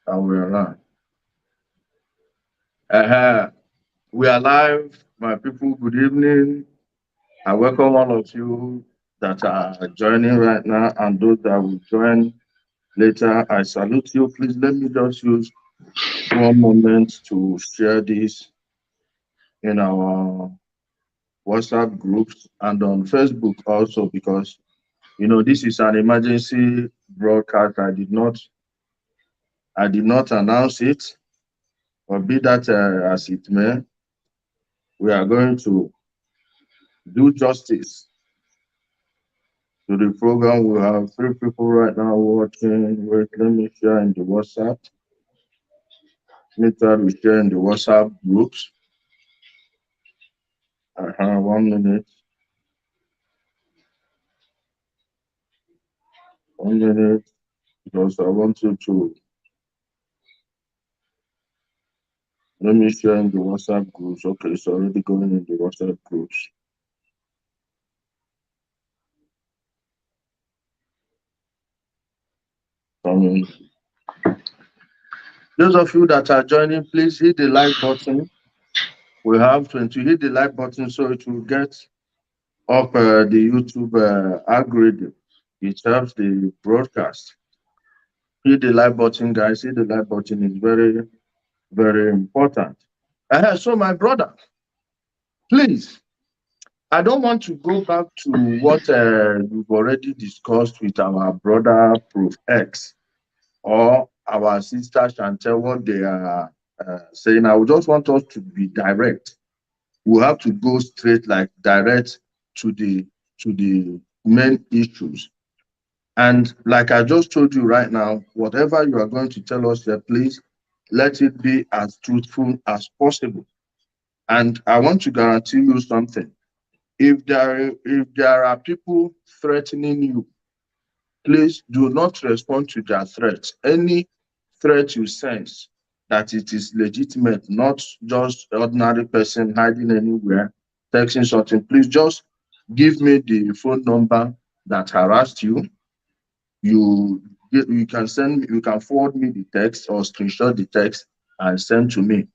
And we are live. We are live, my people. Good evening. I welcome all of you that are joining right now and those that will join later. I salute you. Please let me just use one moment to share this in our WhatsApp groups and on Facebook also because this is an emergency broadcast. I did not announce it, but be that as it may, we are going to do justice to the program. We have three people right now watching. Wait, let me share in the WhatsApp. Let me try to share in the WhatsApp groups. 1 minute. 1 minute. Because I want you to let me share in the WhatsApp groups. Okay, it's already going in the WhatsApp groups. Coming. Those of you that are joining, please hit the like button. We have to hit the like button so it will get up the YouTube algorithm. It helps the broadcast. Hit the like button, guys. Hit the like button is very, very important. So, my brother, please, I don't want to go back to what we've already discussed with our brother Prof X or our sister Chantel, what they are saying. I would just want us to be direct. We have to go straight, like direct to the main issues. And like I just told you right now, whatever you are going to tell us here, please let it be as truthful as possible. And I want to guarantee you something. If there are people threatening you, please do not respond to their threats. Any threat you sense that it is legitimate, not just ordinary person hiding anywhere, texting something, please just give me the phone number that harassed you. You can forward me the text or screenshot the text and send to me.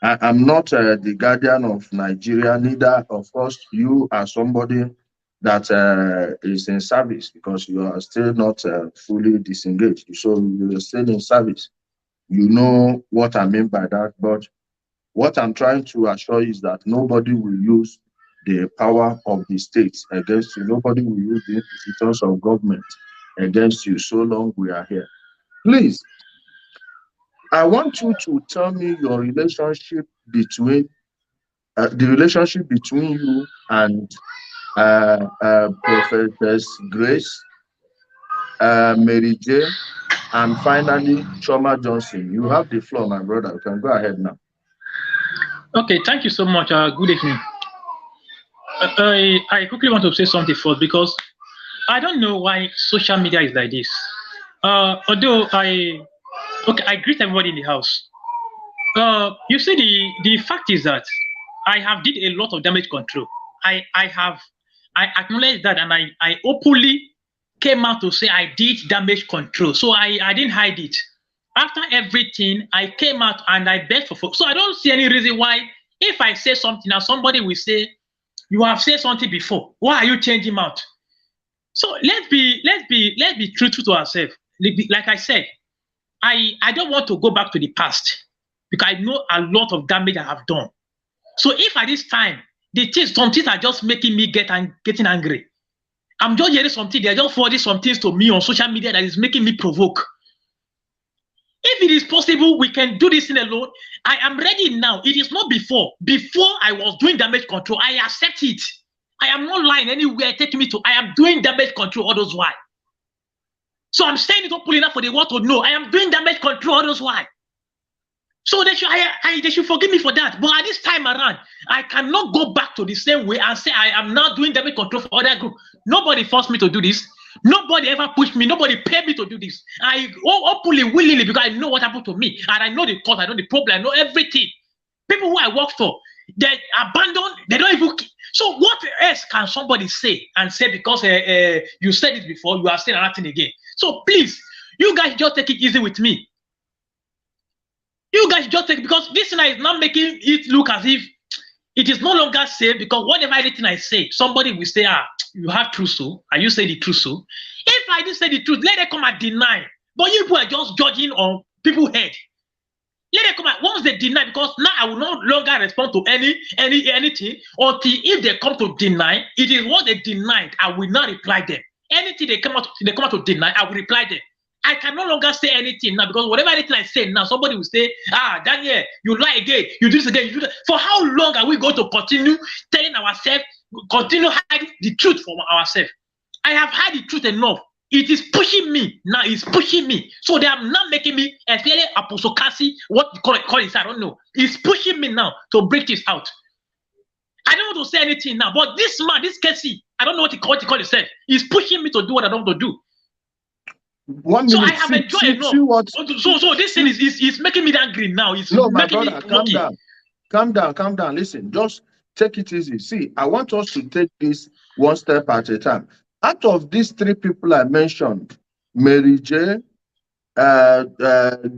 I'm not the guardian of Nigeria, neither of course you are somebody that is in service because you are still not fully disengaged. So you're still in service. You know what I mean by that. But what I'm trying to assure you is that nobody will use the power of the states against you. Nobody will use the institutions of government against you so long we are here. Please, I want you to tell me your relationship between the relationship between you and Prophetess Grace, Mary J, and finally Choma Johnson. You have the floor, my brother. You can go ahead now. Okay, thank you so much. Good evening. I quickly want to say something first because I don't know why social media is like this. Although I greet everybody in the house. You see, the fact is that I have did a lot of damage control. I acknowledge that, and I openly came out to say I did damage control. So I didn't hide it. After everything, I came out and I begged for folks. So I don't see any reason why if I say something now somebody will say you have said something before. Why are you changing out? So let's be truthful to ourselves. Like I said, I don't want to go back to the past because I know a lot of damage I have done. So if at this time some things are just making me getting angry, I'm just hearing something, they're just forwarding some things to me on social media that is making me provoke. If it is possible, we can do this thing alone. I am ready now. It is not before. Before I was doing damage control, I accept it. I am not lying anywhere taking me to. I am doing damage control, all those why. So I'm saying it openly enough for the world to know. I am doing damage control, all those why. So they should forgive me for that. But at this time around, I cannot go back to the same way and say I am now doing damage control for other group. Nobody forced me to do this. Nobody ever pushed me. Nobody paid me to do this. I openly, willingly, because I know what happened to me. And I know the cause, I know the problem, I know everything. People who I work for, they abandon, they don't even. So what else can somebody say and say because you said it before, you are saying nothing again? So please, you guys just take it easy with me. You guys just take, because this thing is not making it look as if it is no longer safe, because whatever anything I say, somebody will say, you have truth so, and you say the truth so. If I didn't say the truth, let them come and deny. But you people are just judging on people's head. Let them come and, once they deny, because now I will no longer respond to anything until if they come to deny, it is what they denied, I will not reply them. Anything they come out to deny, I will reply them. I can no longer say anything now, because whatever anything I say now, somebody will say, Daniel, you lie again, you do this again, you do that. For how long are we going to continue telling ourselves, continue hiding the truth from ourselves? I have hid the truth enough. It is pushing me now. It's pushing me. So they are not making me, especially Apostle Cassie, what you call it, I don't know. It's pushing me now to break this out. I don't want to say anything now, but this man, this Cassie, I don't know what he call himself. He's pushing me to do what I don't want to do. 1 minute. So I have enjoyed enough. So this thing is making me angry now. It's no, my making brother, me calm down. Listen, just take it easy. See, I want us to take this one step at a time. Out of these three people I mentioned, Mary J,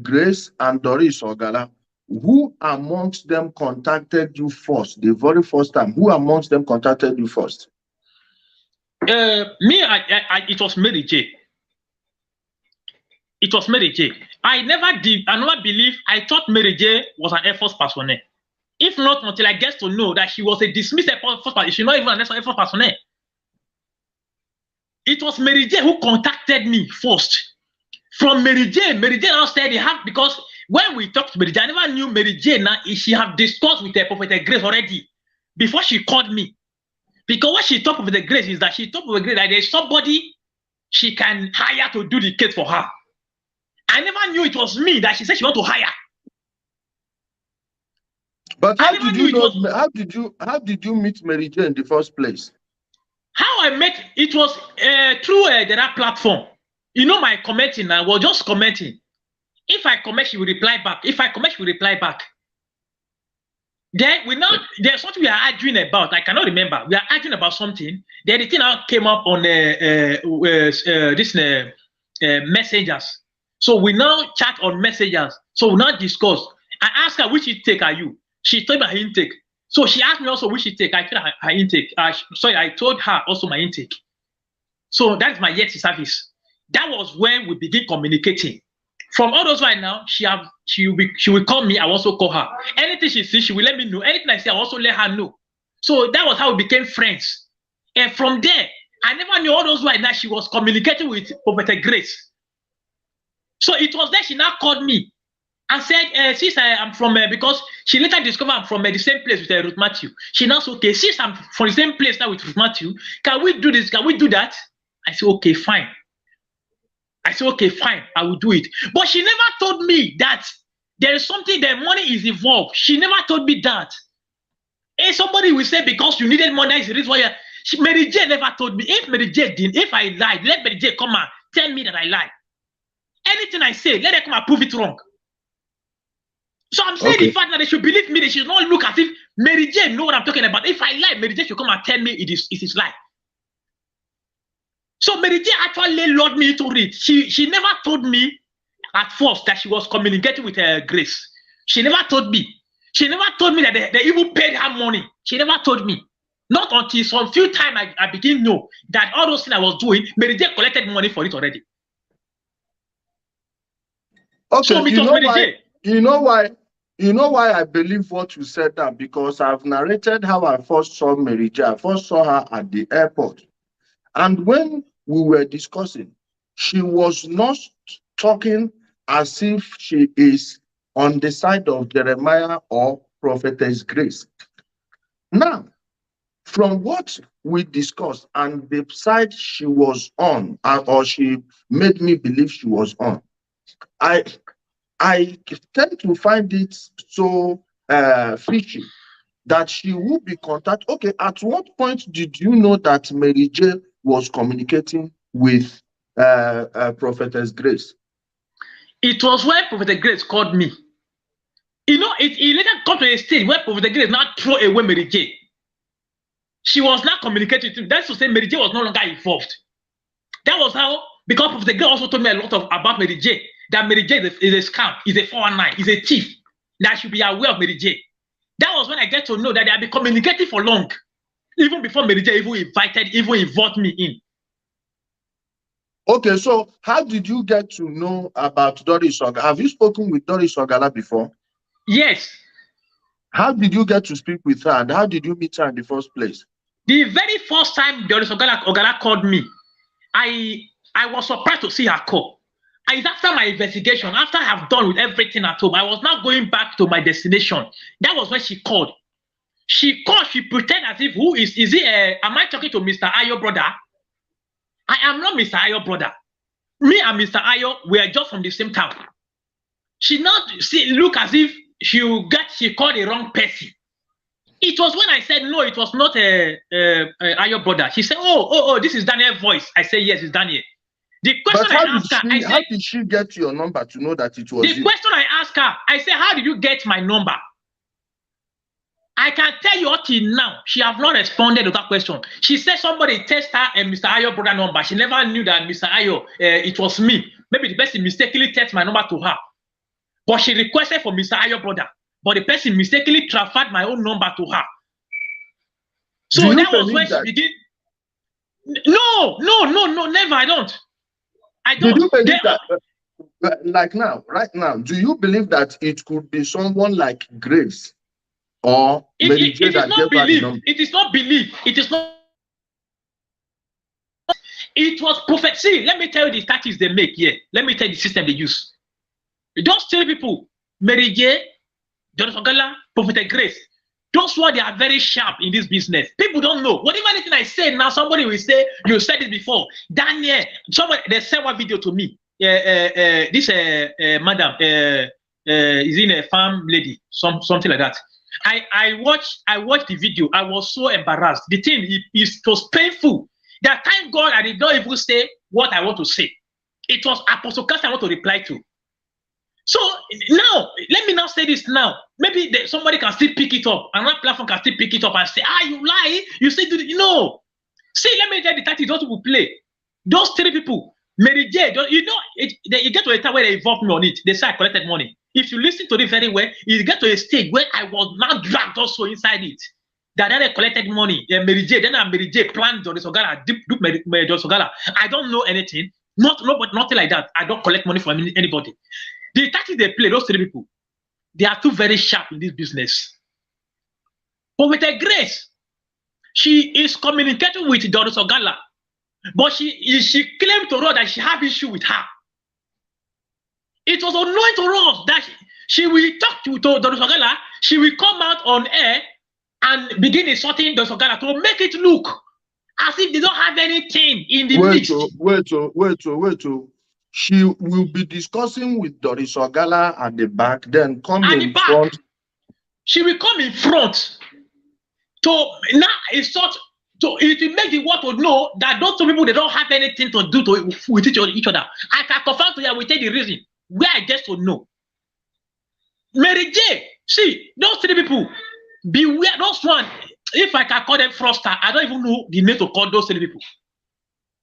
Grace, and Doris Gala, who amongst them contacted you first? The very first time, who amongst them contacted you first? It was Mary J. It was Mary J. I never believed. I thought Mary J was an Air Force personnel. If not, until I get to know that she was a dismissed Air Force personnel, she's not even an Air Force personnel. It was Mary J who contacted me first. From Mary J now said because when we talked to Mary J, I never knew Mary J now. She had discussed with her Prophetess Grace already before she called me. Because what she talked with the Grace is that she talked with the Grace that there's somebody she can hire to do the case for her. I never knew it was me that she said she want to hire. But how did you know? How did you meet Mary J in the first place? How I met it was through that platform. You know, my commenting, I was just commenting. If I comment, she will reply back. If I comment, she will reply back. Then there's something we are arguing about. I cannot remember. We are arguing about something. Then the thing now came up on this messengers. So we now chat on messengers. So we now discuss. I asked her, which intake are you? She told me her intake. So she asked me also which intake. I told her intake. I told her also my intake. So that's my yet service. That was when we begin communicating. From all those right now, she will call me. I also call her. Anything she sees, she will let me know. Anything I say, I also let her know. So that was how we became friends. And from there, I never knew all those right now. She was communicating with Prophetess Grace. So it was then she now called me and said, since I am from, because she later discovered I'm from the same place with Ruth Matthew. She now said, okay, since I'm from the same place now with Ruth Matthew, can we do this? Can we do that? I said, okay, fine. I said, okay, fine, I will do it. But she never told me that there is something, that money is involved. She never told me that. And somebody will say, because you needed money, that is the reason why Mary J never told me. If Mary J didn't, if I lied, let Mary J come and tell me that I lied. Anything I say, let her come and prove it wrong. So I'm saying the fact that they should believe me, they should not look as if Mary J know what I'm talking about. If I lie, Mary J should come and tell me it is lie. So Mary J actually lured me into it. She never told me at first that she was communicating with her Grace. She never told me. She never told me that they even paid her money. She never told me. Not until some few time I begin to know that all those things I was doing, Mary J collected money for it already. Okay, so you know why I believe what you said that, because I've narrated how I first saw Mary J. I first saw her at the airport. And when we were discussing, she was not talking as if she is on the side of Jeremiah or Prophetess Grace. Now, from what we discussed and the side she was on, or she made me believe she was on, I tend to find it so fishy that she will be contacted. Okay, at what point did you know that Mary J was communicating with Prophetess Grace? It was when Prophetess Grace called me. You know, it later got to a stage where Prophetess Grace now threw away Mary J. She was not communicating to me. That's to say Mary J was no longer involved. That was how, because Prophetess Grace also told me a lot about Mary J. That Mary J is a scam, is a 419, is a thief. that I should be aware of Mary J. That was when I get to know that they have been communicating for long, even before Mary J even involved me in. Okay, so how did you get to know about Doris Ogala? Have you spoken with Doris Ogala before? Yes. How did you get to speak with her, and how did you meet her in the first place? The very first time Doris Ogala called me, I was surprised to see her call. And after my investigation, after I have done with everything at home, I was now going back to my destination. That was when she called. She pretended as if, am I talking to Mr. Ayo brother? I am not Mr. Ayo brother. Me and Mr. Ayo, we are just from the same town. She look as if she called the wrong person. It was when I said, no, it was not Ayo brother. She said, oh, this is Daniel's voice. I said, yes, it's Daniel. The question I asked her, how did she get your number to know that it was you? The question I asked her, I said, how did you get my number? I can tell you up till now, she have not responded to that question. She said somebody texted her and Mr. Ayo brother number. She never knew that Mr. Ayo, it was me. Maybe the person mistakenly texted my number to her. But she requested for Mr. Ayo brother. But the person mistakenly transferred my own number to her. So that was when she began. No, never. I don't. Did you believe that, right now, do you believe that it could be someone like Grace? Or it is not belief. It is not belief. It is not. It was prophecy. Let me tell you the tactics they make here. Let me tell you the system they use. Just tell people, Mary J, Doris Gala, Prophetess Grace. Those ones, they are very sharp in this business. People don't know. Whatever anything I say now, somebody will say, you said it before. Daniel, somebody, they sent one video to me. This madam is in a farm lady, something like that. I watched the video. I was so embarrassed. The thing it was painful. That thank God I did not even say what I want to say. It was Apostle Cassie I want to reply to. So now, let me now say this now. Maybe somebody can still pick it up. Another platform can still pick it up and say, you lie. You say, no. See, let me tell you the tactics those people play. Those three people, Mary J, you get to a time where they involve me on it. They say I collected money. If you listen to it very well, you get to a stage where I was now dragged also inside it. That I collected money. Mary J, then Mary J planned Doris Gala, Doris Gala. I don't know anything. Nothing like that. I don't collect money from anybody. The tactics they play, those three people, they are too very sharp in this business. But with a Grace, she is communicating with Doris Gala, but she claimed to us that she have issue with her. It was annoying to us that she will talk to Doris Gala, she will come out on air and begin insulting Doris Gala to make it look as if they don't have anything in the midst. Wait. She will be discussing with Doris Gala at the back, then come in front. She will come in front to now insult. It will make the world to know that those two people, they don't have anything to do with each other. I can confirm to you, I will tell the reason where I get to know. Mary J, see, those three people, beware those one. If I can call them fraudster, I don't even know the name to call those three people.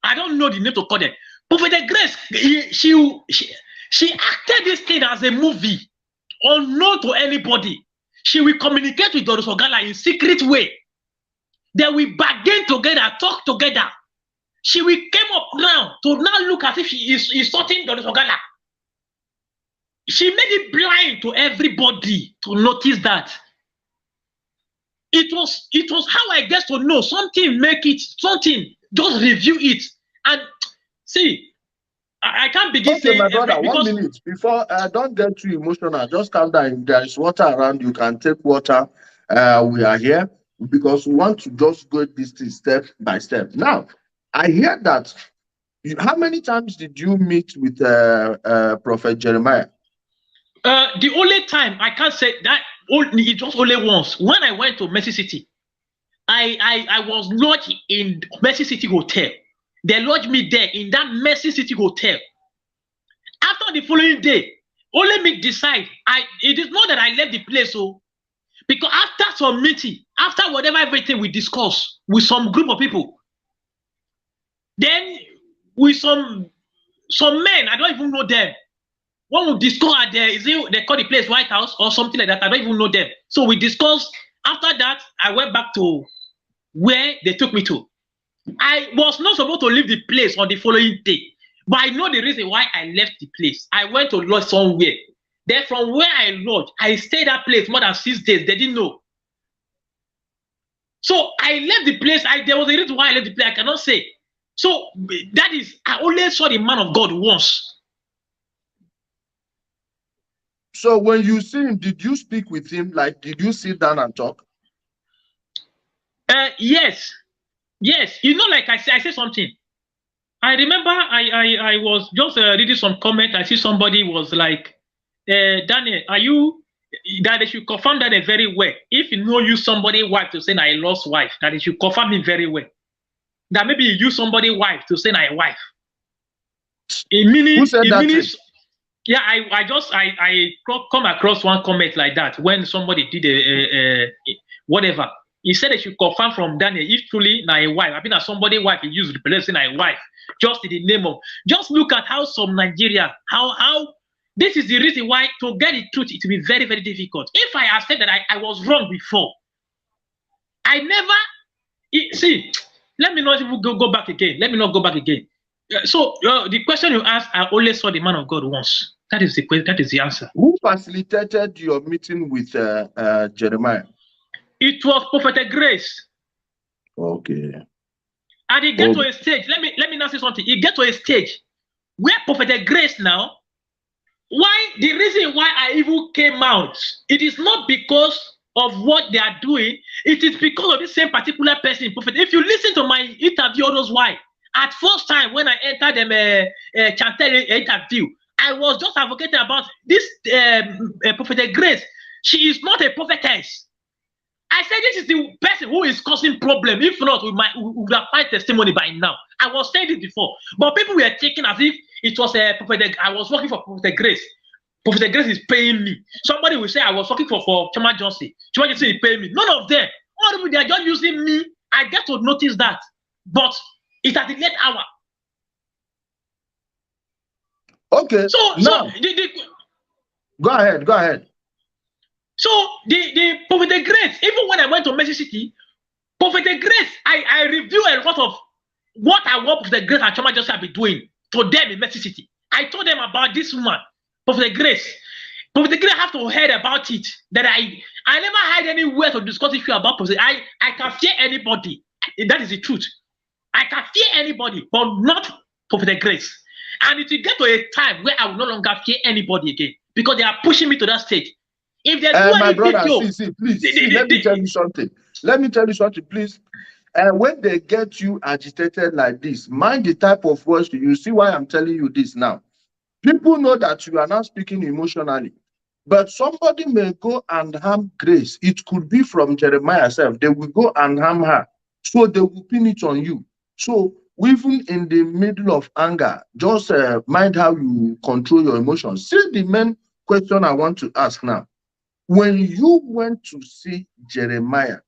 I don't know the name to call them. But with the Grace, she acted this thing as a movie, unknown to anybody. She will communicate with Doris Gala in secret way. They will bargain together, talk together. She will come up now to now look as if she is insulting Doris Gala. She made it blind to everybody to notice that. It was how I get to know something, just review it. And see, I can't begin saying my brother, 1 minute before don't get too emotional. Just calm down. If there is water around, you can take water. We are here because we want to just go this thing step by step. Now, I hear that. How many times did you meet with Prophet Jeremiah? The only time I can't say that it was only once. When I went to Mercy City, I was lodged in Mercy City Hotel. They lodged me there in that Mercy City Hotel. After the following day, only me decide. It is not that I left the place, because after some meeting, after whatever everything we discuss with some group of people, then with some men, I don't even know them. When we discussed there, is it they call the place White House or something like that? I don't even know them. So we discussed. After that, I went back to where they took me to. I was not supposed to leave the place on the following day, but I know the reason why I left the place. I went to lodge somewhere. Then from where I lodged, I stayed that place more than 6 days. They didn't know. So I left the place. There was a reason why I left the place. I cannot say. So that is, I only saw the man of God once. So when you see him, did you speak with him? Like, did you sit down and talk? Yes. Yes. You know, like I said something. I remember I was just reading some comment. I see somebody was like, Daniel, are you, that they should confirm that very well. If you know use somebody wife to say I lost wife, that they should confirm it very well. That maybe you use somebody wife to say I wife. Who said that? Yeah, I come across one comment like that when somebody did a whatever. He said they should confirm from Daniel if truly na a wife. I mean, somebody wife he used replacing a wife just in the name of. Just look at how some Nigeria how this is the reason why to get the truth it will be very very difficult. If I have said that I was wrong before, I never see. Let me not even go back again. Let me not go back again. So the question you asked, I only saw the man of God once. That is the question. That is the answer. Who facilitated your meeting with Jeremiah? It was Prophetess Grace. Okay. And he get to a stage. Let me now say something. He get to a stage where Prophetess Grace now. Why the reason why I even came out? It is not because of what they are doing. It is because of the same particular person. Prophet. If you listen to my interview, all those why. At first time when I entered them Chantel interview, I was just advocating about this Prophetess Grace. She is not a prophetess. I said this is the person who is causing problem. If not, we would have find testimony by now. I was saying it before, but people were taking as if it was a prophet. I was working for Prophetess Grace. Prophetess Grace is paying me. Somebody will say I was working for Chama Johnson. Chama Johnson is paying me. None of them. All of them, they are just using me. I get to notice that, but it's at the late hour. Okay. So go ahead. So the Prophetess Grace, even when I went to Mercy City, Prophetess Grace, I review a lot of what I want Prophetess Grace and Chama Johnson have been doing to them in Mercy City. I told them about this woman, Prophetess Grace. Prophetess Grace have to hear about it. That I never had anywhere to discuss issue about Prophetess. I can fear anybody. That is the truth. I can fear anybody, but not Prophetess Grace. And it will get to a time where I will no longer fear anybody again because they are pushing me to that stage. If they do my brother, video, please, let me tell you something. Let me tell you something, please. When they get you agitated like this, mind the type of words you see why I'm telling you this now. People know that you are not speaking emotionally, but somebody may go and harm Grace. It could be from Jeremiah herself. They will go and harm her, so they will pin it on you. So even in the middle of anger, just mind how you control your emotions. See the main question I want to ask now. When you went to see Jeremiah,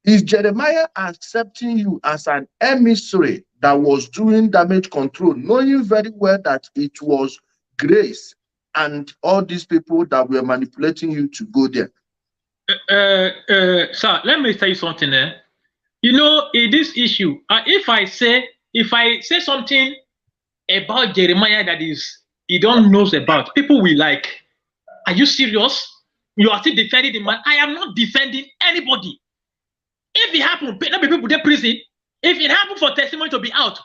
is Jeremiah accepting you as an emissary that was doing damage control, knowing very well that it was Grace and all these people that were manipulating you to go there? Sir, let me tell you something. You know, in this issue, if I say something about Jeremiah that is he don't knows about, people will like, are you serious? You are still defending the man. I am not defending anybody. If it happened, let people in prison. If it happened for testimony to be out,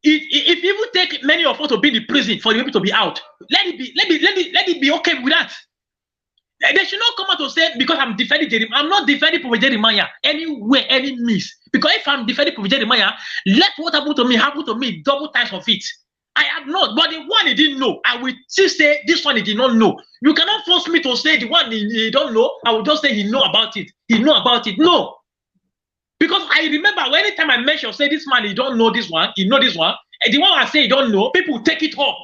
if people take many of us to be in the prison for the people to be out, let it be okay with that. They should not come out to say because I'm defending Jeremiah. I'm not defending Prophet Jeremiah anywhere, any means. Because if I'm defending Prophet Jeremiah, let what happen to me double times of it. I have not, but the one he didn't know, I will still say this one he did not know. You cannot force me to say the one he don't know. I will just say he know about it. He know about it. No. Because I remember anytime I mention, say this man, he don't know this one, he know this one. And the one I say he don't know, people take it up.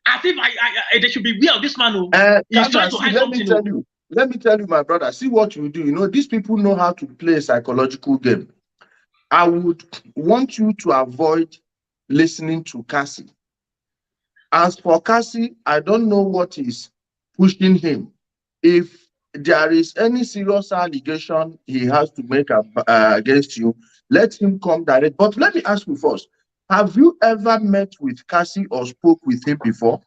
As if they should be aware of this man who is trying to hide something. Let me tell you, my brother, see what you do. You know, these people know how to play a psychological game. I would want you to avoid listening to Cassie. As for Cassie, I don't know what is pushing him. If there is any serious allegation he has to make against you, let him come direct. But let me ask you first, have you ever met with Cassie or spoke with him before?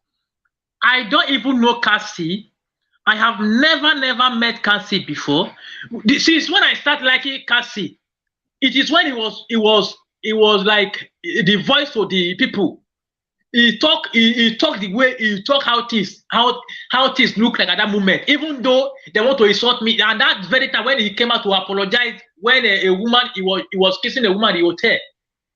I don't even know Cassie. I have never met Cassie before. Since when I started liking Cassie, it is when he was like the voice for the people. He talk the way he talk, how things look like at that moment, even though they want to insult me. And that very time when he came out to apologize, when a woman, he was kissing a woman in the hotel,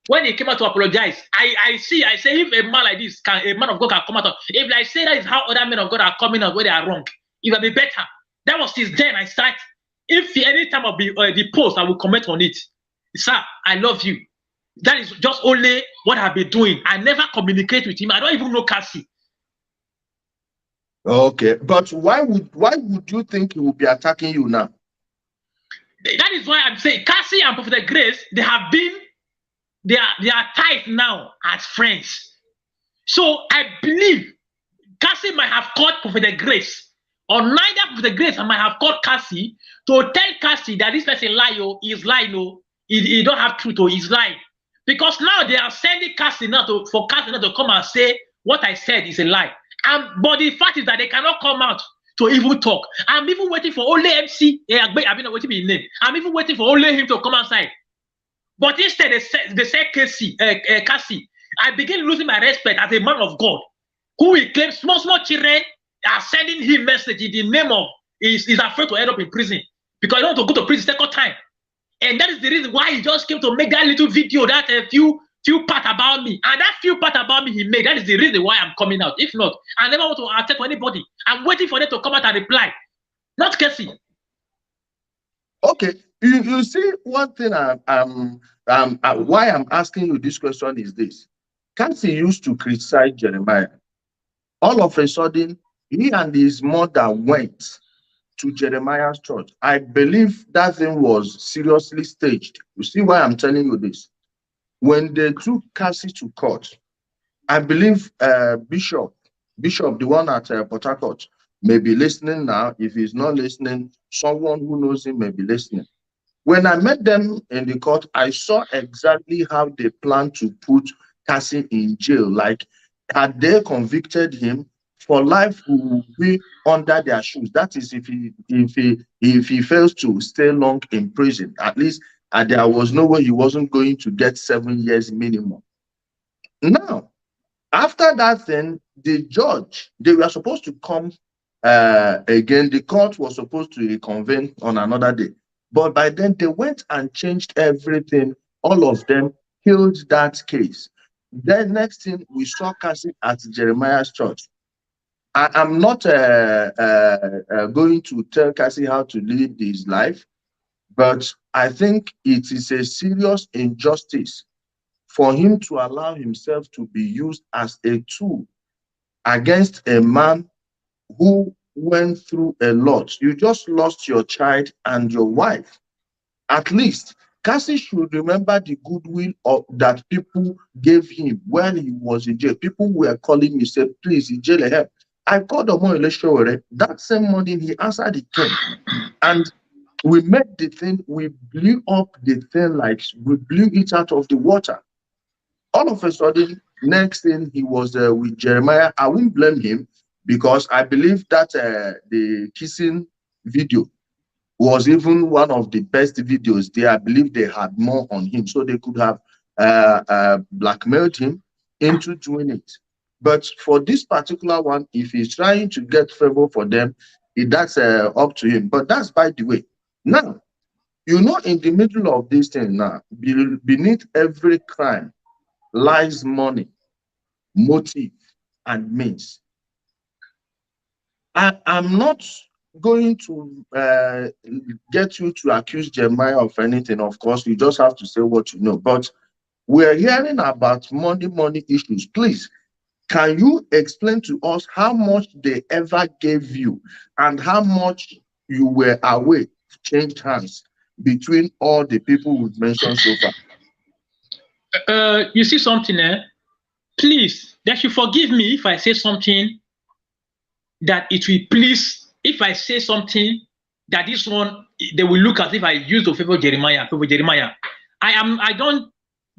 when he came out to apologize, I say, if a man like this a man of God can come out, if I say that is how other men of God are coming out when they are wrong, it will be better. That was since then I start. If any time of the post, I will comment on it. Sir, I love you. That is just only what I've been doing. I never communicate with him. I don't even know Cassie. Okay, but why would you think he would be attacking you now? That is why I'm saying Cassie and Prophetess Grace, they are tied now as friends. So I believe Cassie might have called Prophetess Grace, or neither Prophetess Grace might have called Cassie to tell Cassie that this person lie, is lying, he don't have truth, he's lying. Because now they are sending Cassie now for Cassie now to come and say what I said is a lie. But the fact is that they cannot come out to even talk. I'm even waiting for only MC. I've been waiting for his name. I'm even waiting for only him to come outside. But instead, they say Cassie. I begin losing my respect as a man of God, who will claim small children are sending him message in the name of is afraid to end up in prison because he don't want to go to prison second time. And that is the reason why he just came to make that little video, that a few part about me. And that few part about me he made, that is the reason why I'm coming out. If not, I never want to attack anybody. I'm waiting for them to come out and reply. Not Cassie. Okay. You see, one thing why I'm asking you this question is this. Cassie used to criticize Jeremiah. All of a sudden, he and his mother went to Jeremiah's church. I believe that thing was seriously staged. You see why I'm telling you this? When they took Cassie to court, I believe Bishop, the one at Port Harcourt, may be listening now. If he's not listening, someone who knows him may be listening. When I met them in the court, I saw exactly how they plan to put Cassie in jail. Like, had they convicted him, for life he will be under their shoes. That is, if he fails to stay long in prison, at least there was no way he wasn't going to get 7 years minimum. Now, after that thing, the judge, they were supposed to come again. The court was supposed to reconvene on another day. But by then, they went and changed everything. All of them killed that case. Then next thing, we saw Cassie at Jeremiah's church. I'm not going to tell Cassie how to live his life, but I think it is a serious injustice for him to allow himself to be used as a tool against a man who went through a lot. You just lost your child and your wife. At least Cassie should remember the goodwill that people gave him when he was in jail. People were calling me, said, please, in jail help. I called Omoto Fufeyin. That same morning, he answered the came. And we made the thing, we blew up the thing like we blew it out of the water. All of a sudden, next thing he was with Jeremiah. I won't blame him because I believe that the kissing video was even one of the best videos there. I believe they had more on him, so they could have blackmailed him into doing it. But for this particular one, if he's trying to get favor for them, that's up to him. But that's by the way. Now, in the middle of this thing now, beneath every crime lies money, motive, and means. I'm not going to get you to accuse Jeremiah of anything. Of course, you just have to say what you know. But we're hearing about money issues. Please, can you explain to us how much they ever gave you and how much you were away, changed hands between all the people we've mentioned so far? You see something, please, they should forgive me if I say something that it will please. If I say something that this one, they will look as if I used to favor Jeremiah. I don't.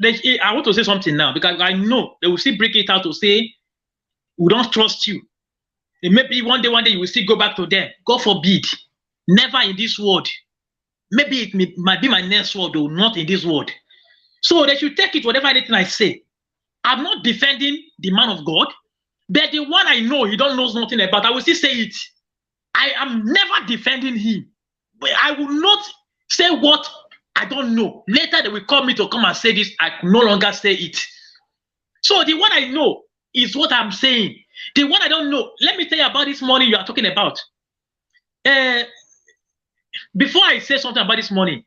I want to say something now because I know they will still break it out to say we don't trust you. And maybe one day you will still go back to them. God forbid. Never in this world. Maybe it might be my next word, though, not in this world. So they should take it, whatever anything I say. I'm not defending the man of God, but the one I know he don't know nothing about, I will still say it. I am never defending him. But I will not say what I don't know. Later they will call me to come and say this. I no longer say it. So the one I know is what I'm saying. The one I don't know, let me tell you about this morning you are talking about. Before I say something about this morning,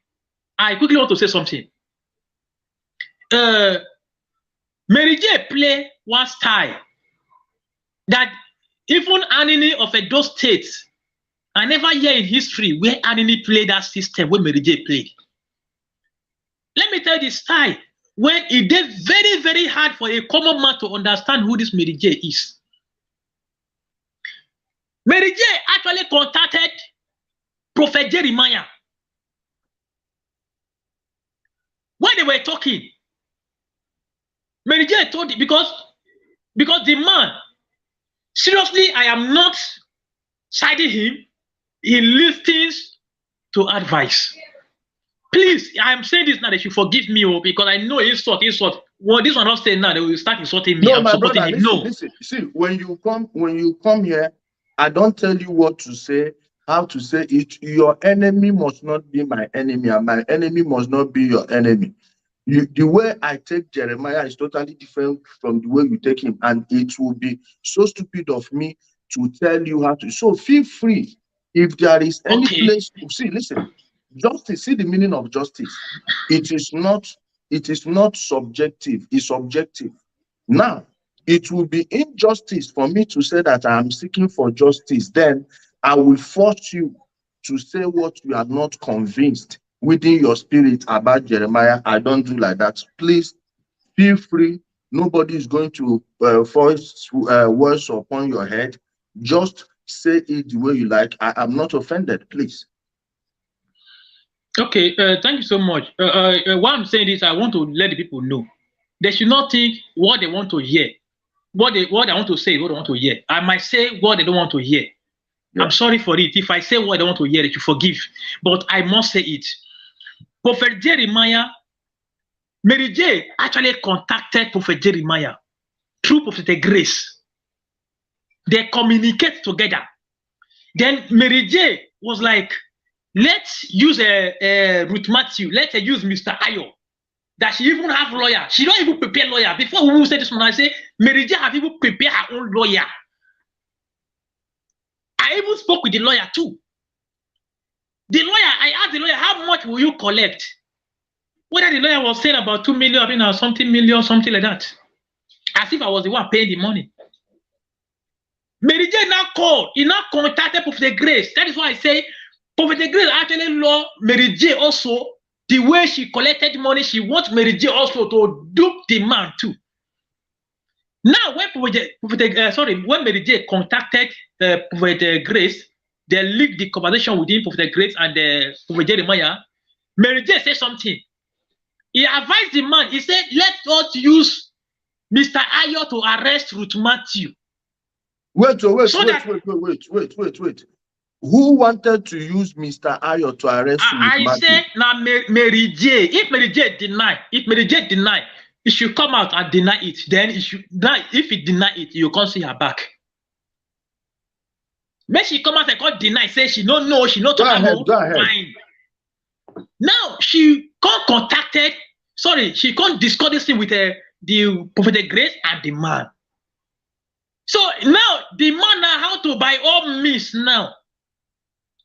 I quickly want to say something. Mary J play one style that even Anini of Edo State, I never hear in history where Anini played that system where Mary J played. Let me tell you the style when it did very, very hard for a common man to understand who this Mary J is. Mary J actually contacted Prophet Jeremiah. When they were talking, Mary J told it because the man, seriously, I am not siding him. He listens to advice. Please, I am saying this now. They should forgive me, because I know insult. Well, this one not saying now. They will start insulting me. No, I'm my supporting brother, him. listen. See, when you come here, I don't tell you what to say, how to say it. Your enemy must not be my enemy, and my enemy must not be your enemy. The way I take Jeremiah is totally different from the way you take him, and it will be so stupid of me to tell you how to. So feel free. If there is any place, listen, justice, see the meaning of justice. It is not subjective, it's objective. Now, it will be injustice for me to say that I am seeking for justice. Then I will force you to say what you are not convinced within your spirit about Jeremiah. I don't do like that. Please feel free. Nobody is going to force words upon your head. Just say it the way you like. I am not offended, please. Okay, thank you so much. What I'm saying is I want to let the people know. They should not think what they want to hear. What I want to say is what they want to hear. I might say what they don't want to hear. Yeah. I'm sorry for it. If I say what they want to hear, they should forgive. But I must say it. Prophet Jeremiah, Mary J actually contacted Prophet Jeremiah through Prophetess Grace. They communicate together. Then Mary J was like, let's use Ruth Matthew. Let's use Mr. Ayo. That she even have lawyer. She don't even prepare lawyer. Before who said this one, I say, Mary J have even prepared her own lawyer. I even spoke with the lawyer too. The lawyer, I asked the lawyer, how much will you collect? Whether the lawyer was saying about 2 million, I mean, or something million, something like that. As if I was the one paying the money. Mary J now called. He now contacted Prophetess Grace. That is why I say, Prophetess Grace actually law Mary J also. The way she collected money, she wants Mary J also to dupe the man too. Now, when Mary J contacted Prophetess Grace, they leaked the conversation within Prophetess Grace and Prophet Jeremiah. Mary J said something. He advised the man. He said, "Let us use Mr. Ayo to arrest Ruth Matthew." Wait. Who wanted to use Mr. Ayo to arrest Ruth Matthew? I said, now Mary J. If Mary J deny, it should come out and deny it. Then it should deny. If it deny it, you can't see her back. When she come out and can't deny, say she don't know, she not talking about. Go ahead. Fine. Now she can't discuss this thing with the Prophetess Grace and the man. So now the man now how to by all means now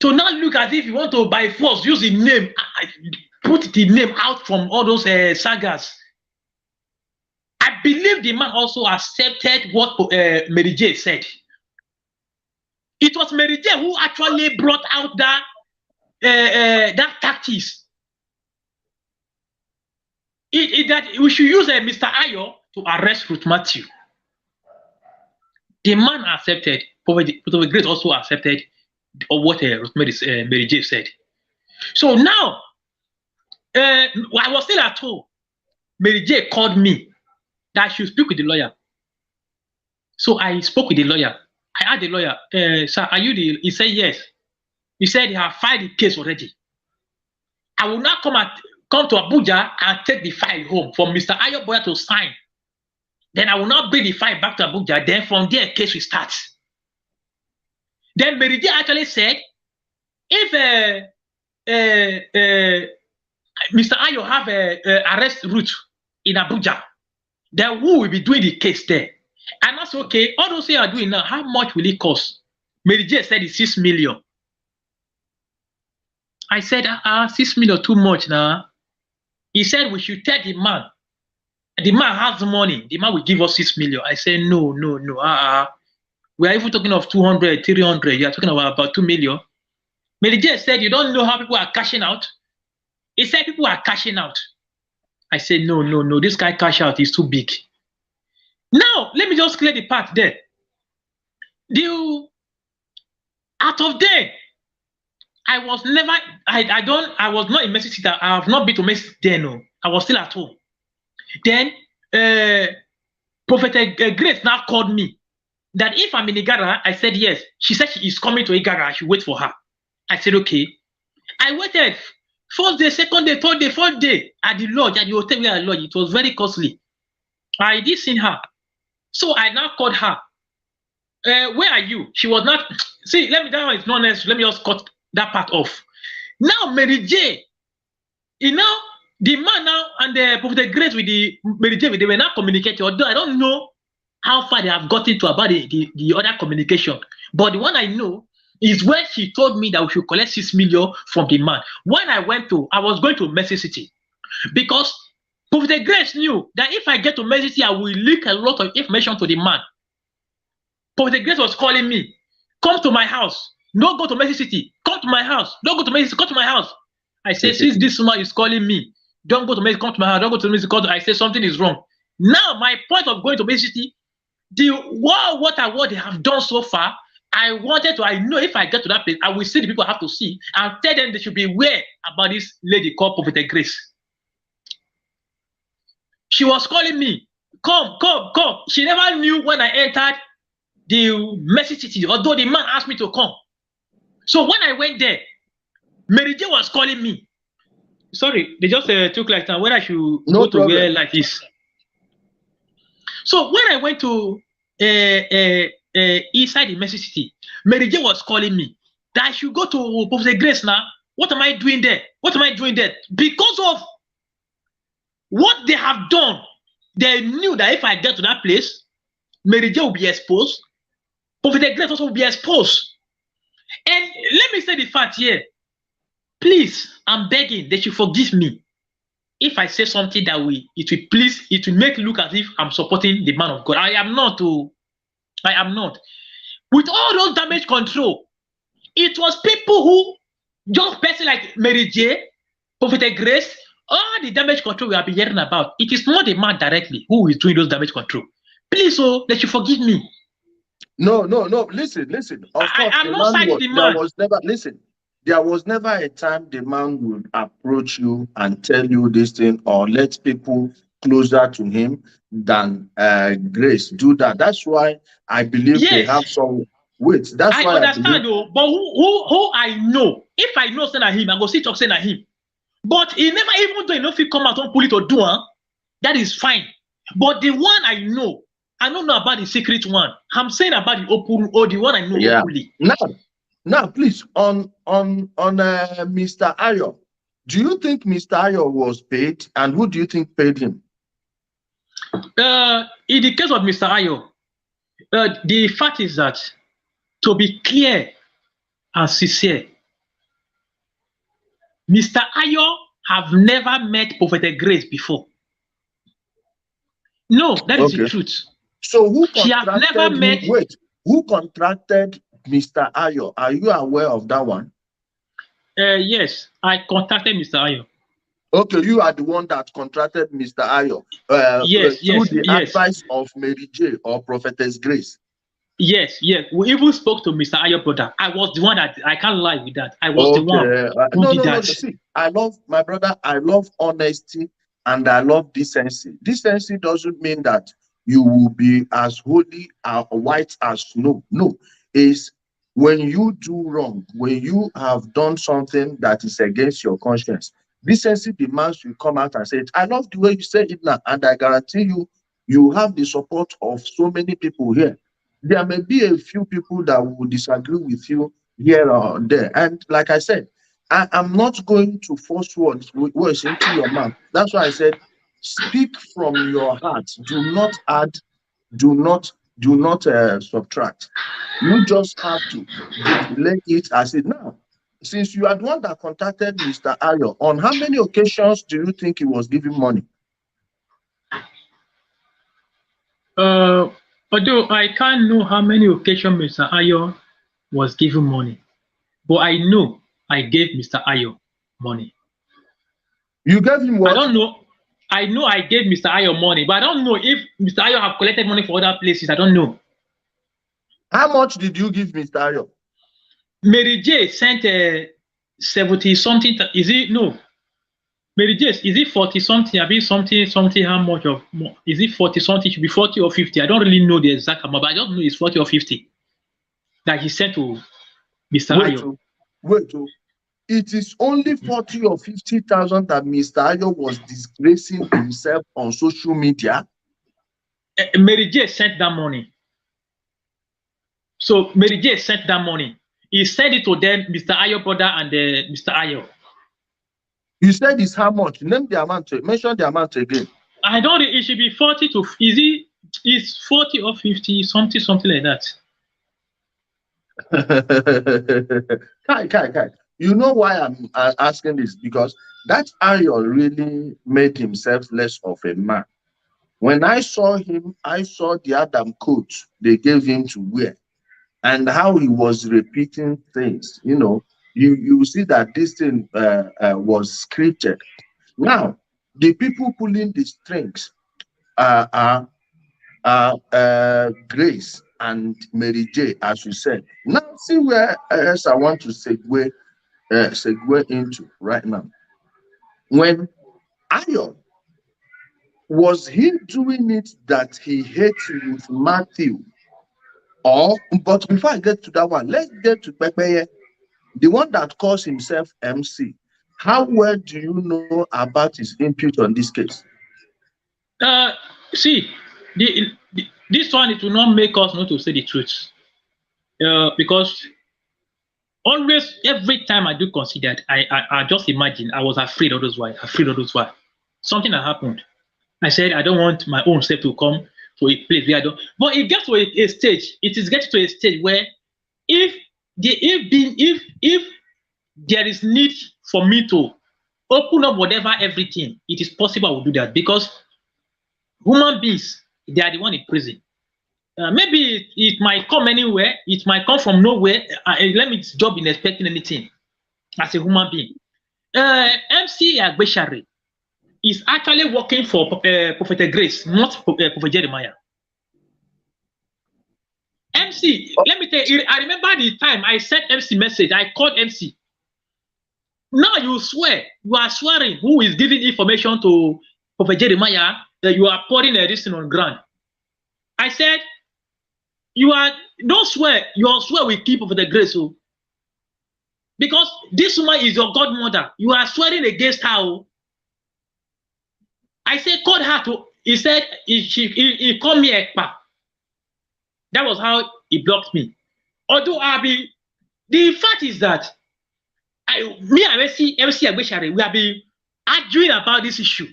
to now look as if you want to by force use the name, put the name out from all those sagas. I believe the man also accepted what Mary J said. It was Mary J who actually brought out that tactics. That we should use Mr. Ayo to arrest Ruth Matthew. The man accepted. Prophetess Grace also accepted what Mary J said. So now, I was still at home. Mary J called me that I should speak with the lawyer. So I spoke with the lawyer. I asked the lawyer, sir, are you the? He said yes. He said he have filed the case already. I will now come to Abuja and take the file home for Mr. Ayoboya to sign. Then I will now bring the file back to Abuja. Then from there, case will start. Then Mary J actually said, if Mr. Ayo have arrest Ruth in Abuja, then who will be doing the case there? And that's okay. All those things are doing now, how much will it cost? Mary J said it's 6 million. I said, 6 million too much now. He said we should tell the man. The man has money. The man will give us 6 million. I said, no. We are even talking of 200, 300. You are talking about 2 million. Mary J said, you don't know how people are cashing out. He said people are cashing out. I said, no. This guy cash out is too big. Now, let me just clear the part there. Out of there, I was not in Mexico City. I have not been to Mexico then. No. I was still at home. Then, Prophetess Grace now called me that if I'm in Igara, I said yes. She said she is coming to Igara. I should wait for her. I said, okay. I waited. First day, second day, third day, fourth day at the lodge, at the hotel where I lodged. It was very costly. I did see her. So I now called her. Where are you? She was not. See, that one is not necessary. Let me just cut that part off. Now, Mary J, the man now and the Prophetess Grace with the Mary J, they were not communicating. Although I don't know how far they have gotten to about the other communication. But the one I know is when she told me that we should collect 6 million from the man. When I was going to Mexico City because Prophetess Grace knew that if I get to Mexico City, I will leak a lot of information to the man. Prophetess Grace was calling me, come to my house. No, go to Mexico City. Come to my house. Don't go to Mexico City. Come to my house. I say, since this woman is calling me, don't go to Mexico. Come to my house. Don't go to Mexico. I say something is wrong. Now, my point of going to Mexico City, what they have done so far, I know if I get to that place, I will see the people I have to see and tell them they should be aware about this lady called Prophetess Grace. She was calling me, come. She never knew when I entered the Mexico City, although the man asked me to come. So when I went there, Mary J was calling me. Sorry, they just took like time when I should go to where like this. So when I went to inside the Mexico City, Mary J was calling me that I should go to Prophetess Grace now. What am I doing there? Because of what they have done, they knew that if I get to that place, Mary J will be exposed. Prophetess Grace also will be exposed. And let me say the fact here. Please, I'm begging that you forgive me if I say something that it will make it look as if I'm supporting the man of God. I am not. With all those damage control, it was people who, just person like Mary J, Prophetess Grace, all the damage control we have been hearing about, it is not the man directly who is doing those damage control. Please, that you forgive me. No. Listen. Of course, I'm not citing the man. There was never a time the man would approach you and tell you this thing or let people closer to him than Grace do that. That's why I believe they have some weight. That's why I understand, though. But who I know, if I know saying at him, I go see talk saying at him. But he never even though if he come out on pull it or do that is fine. But the one I know, I don't know about the secret one. I'm saying about the open or the one I know openly. Now, please, on Mr. Ayo, do you think Mr. Ayo was paid, and who do you think paid him? In the case of Mr. Ayo, the fact is that, to be clear and sincere, Mr. Ayo have never met Prophetess Grace before. No, that is the truth. So who who contracted Mr. Ayo? Are you aware of that one? Yes, I contacted Mr. Ayo. Okay, you are the one that contracted Mr. Ayo. Yes, through the advice of Mary J or Prophetess Grace. Yes, yes. We even spoke to Mr. Ayo brother. I was the one that I can't lie with that. I was the one Okay. who No, did no, no, that. no. See, I love my brother. I love honesty and I love decency. Decency doesn't mean that you will be as holy or white as snow. No, is when you do wrong, when you have done something that is against your conscience. Decency demands you come out and say it. I love the way you say it now, and I guarantee you, you have the support of so many people here. There may be a few people that will disagree with you here or there. And like I said, am not going to force words into your mouth. That's why I said, speak from your heart. Do not add, do not, do not subtract. You just have to let it as it now. Since you are the one that contacted Mr. Ayo, on how many occasions do you think he was giving money? Uh, Although I can't know how many occasions Mr. Ayo was given money, but I know I gave Mr. Ayo money. You gave him I what? don't know. I know I gave Mr. Ayo money, but I don't know if Mr. Ayo have collected money for other places. I don't know. How much did you give Mr. Ayo? Mary J sent 70 something. Is it no? Mary J, is it 40 something? I mean something. How much of? Is it 40 something? It should be 40 or 50. I don't really know the exact amount, but I just know it's 40 or 50 that he sent to Mr. Wait, Ayo. wait, it is only 40 or 50,000 that Mr. Ayo was disgracing himself on social media. Mary J sent that money. So Mary J sent that money. He sent it to them, Mr. Ayo brother and Mr. Ayo. You said it's how much? Name the amount. Mention the amount again. I don't. It should be 40 to. Is it? It's 40 or 50, something like that. Kai. You know why I'm asking this? Because that Ayo really made himself less of a man. When I saw him, I saw the Adam coat they gave him to wear and how he was repeating things. You see that this thing was scripted. Now, the people pulling the strings are Grace and Mary J, as you said. Now, see where else I want to segue into right now. When Ayo, was he doing it that he hates Ruth Matthew? But before I get to that one, let's get to Pepeye, the one that calls himself MC. How well do you know about his input on this case? See, this one, it will not make us not to say the truth. Because always, every time I do consider, I just imagine I was afraid of those why. Something that happened. I said I don't want my own self to come to a place where I don't. But it gets to a stage. It is getting to a stage where if there is need for me to open up whatever everything, it is possible I will do that because human beings, they are the one in prison. Maybe it might come anywhere. It might come from nowhere. Let me stop in expecting anything as a human being. MC Agbeshare is actually working for Prophetess Grace, not Prophet Jeremiah. MC, let me tell you, I remember the time I sent MC message. I called MC. Now you are swearing who is giving information to Prophet Jeremiah that you are pouring this thing on ground. I said, don't swear, your swear will keep Prophet Grace. So, because this woman is your godmother, you are swearing against her. I said, call her to, he said, he called me Ekpa. That was how he blocked me. Although the fact is that me and MC Agbeshare, we have been arguing about this issue.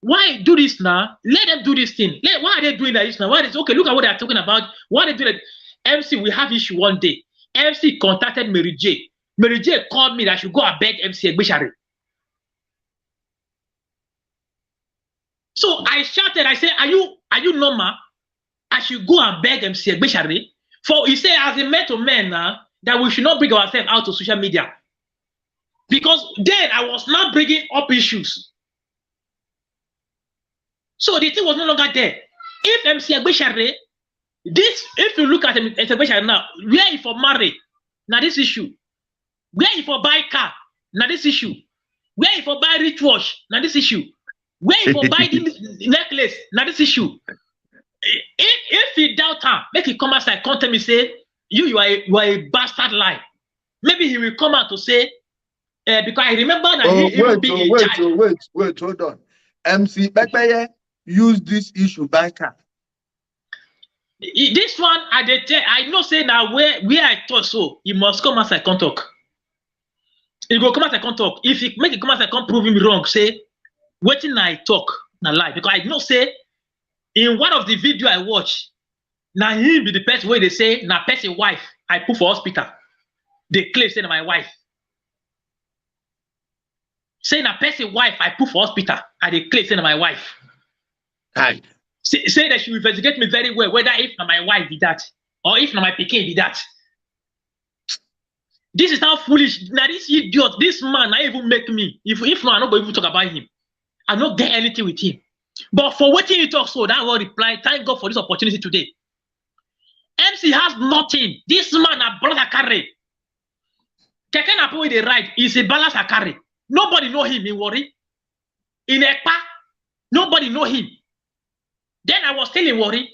Why do this now? Let them do this thing. Why are they doing this now? Okay, look at what they are talking about. Why are they doing that? MC, we have issue one day. MC contacted Mary J. Mary J called me that I should go and beg MC Agbeshare. So I shouted, I said, are you normal? I should go and beg MC Agbeshare. For he said, as a man to man now, that we should not bring ourselves out to social media. Because then I was not bringing up issues. So the thing was no longer there. If MC Agbeshare This, if you look at the situation now, where if for marry, now this issue. Where if for buy car, now this issue. Where if for buy rich watch, now this issue. Where if for buy the necklace, now this issue. If he doubt her, make he come outside, come tell me say, you are a bastard lie. Maybe he will come out to say, because I remember that he will be in charge. Wait, hold on. MC Bekbeye use this issue by car. This one, I know say now where I thought so, he must come outside, come talk. He go come outside, come talk. If he make it come outside, come prove him wrong, say, waiting I talk, na lie. Because I know say, in one of the video I watch, now he be the person where they say, na person wife, I put for hospital. They claim say na my wife. Say na person wife, I put for hospital, and they claim say na my wife. Hi. Say that she will investigate me very well, whether if na my wife be that, or if na my pikin be that. This is how foolish. Now this idiot, this man, I even make me. If no, I'm not going to talk about him. I don't get anything with him. But for what he talks, so that will reply. Thank God for this opportunity today. MC has nothing. This man a brother carry. Keke na po the right is a balance a carry. Nobody know him. In worry. In Ekpa, nobody know him. Then I was still in worry.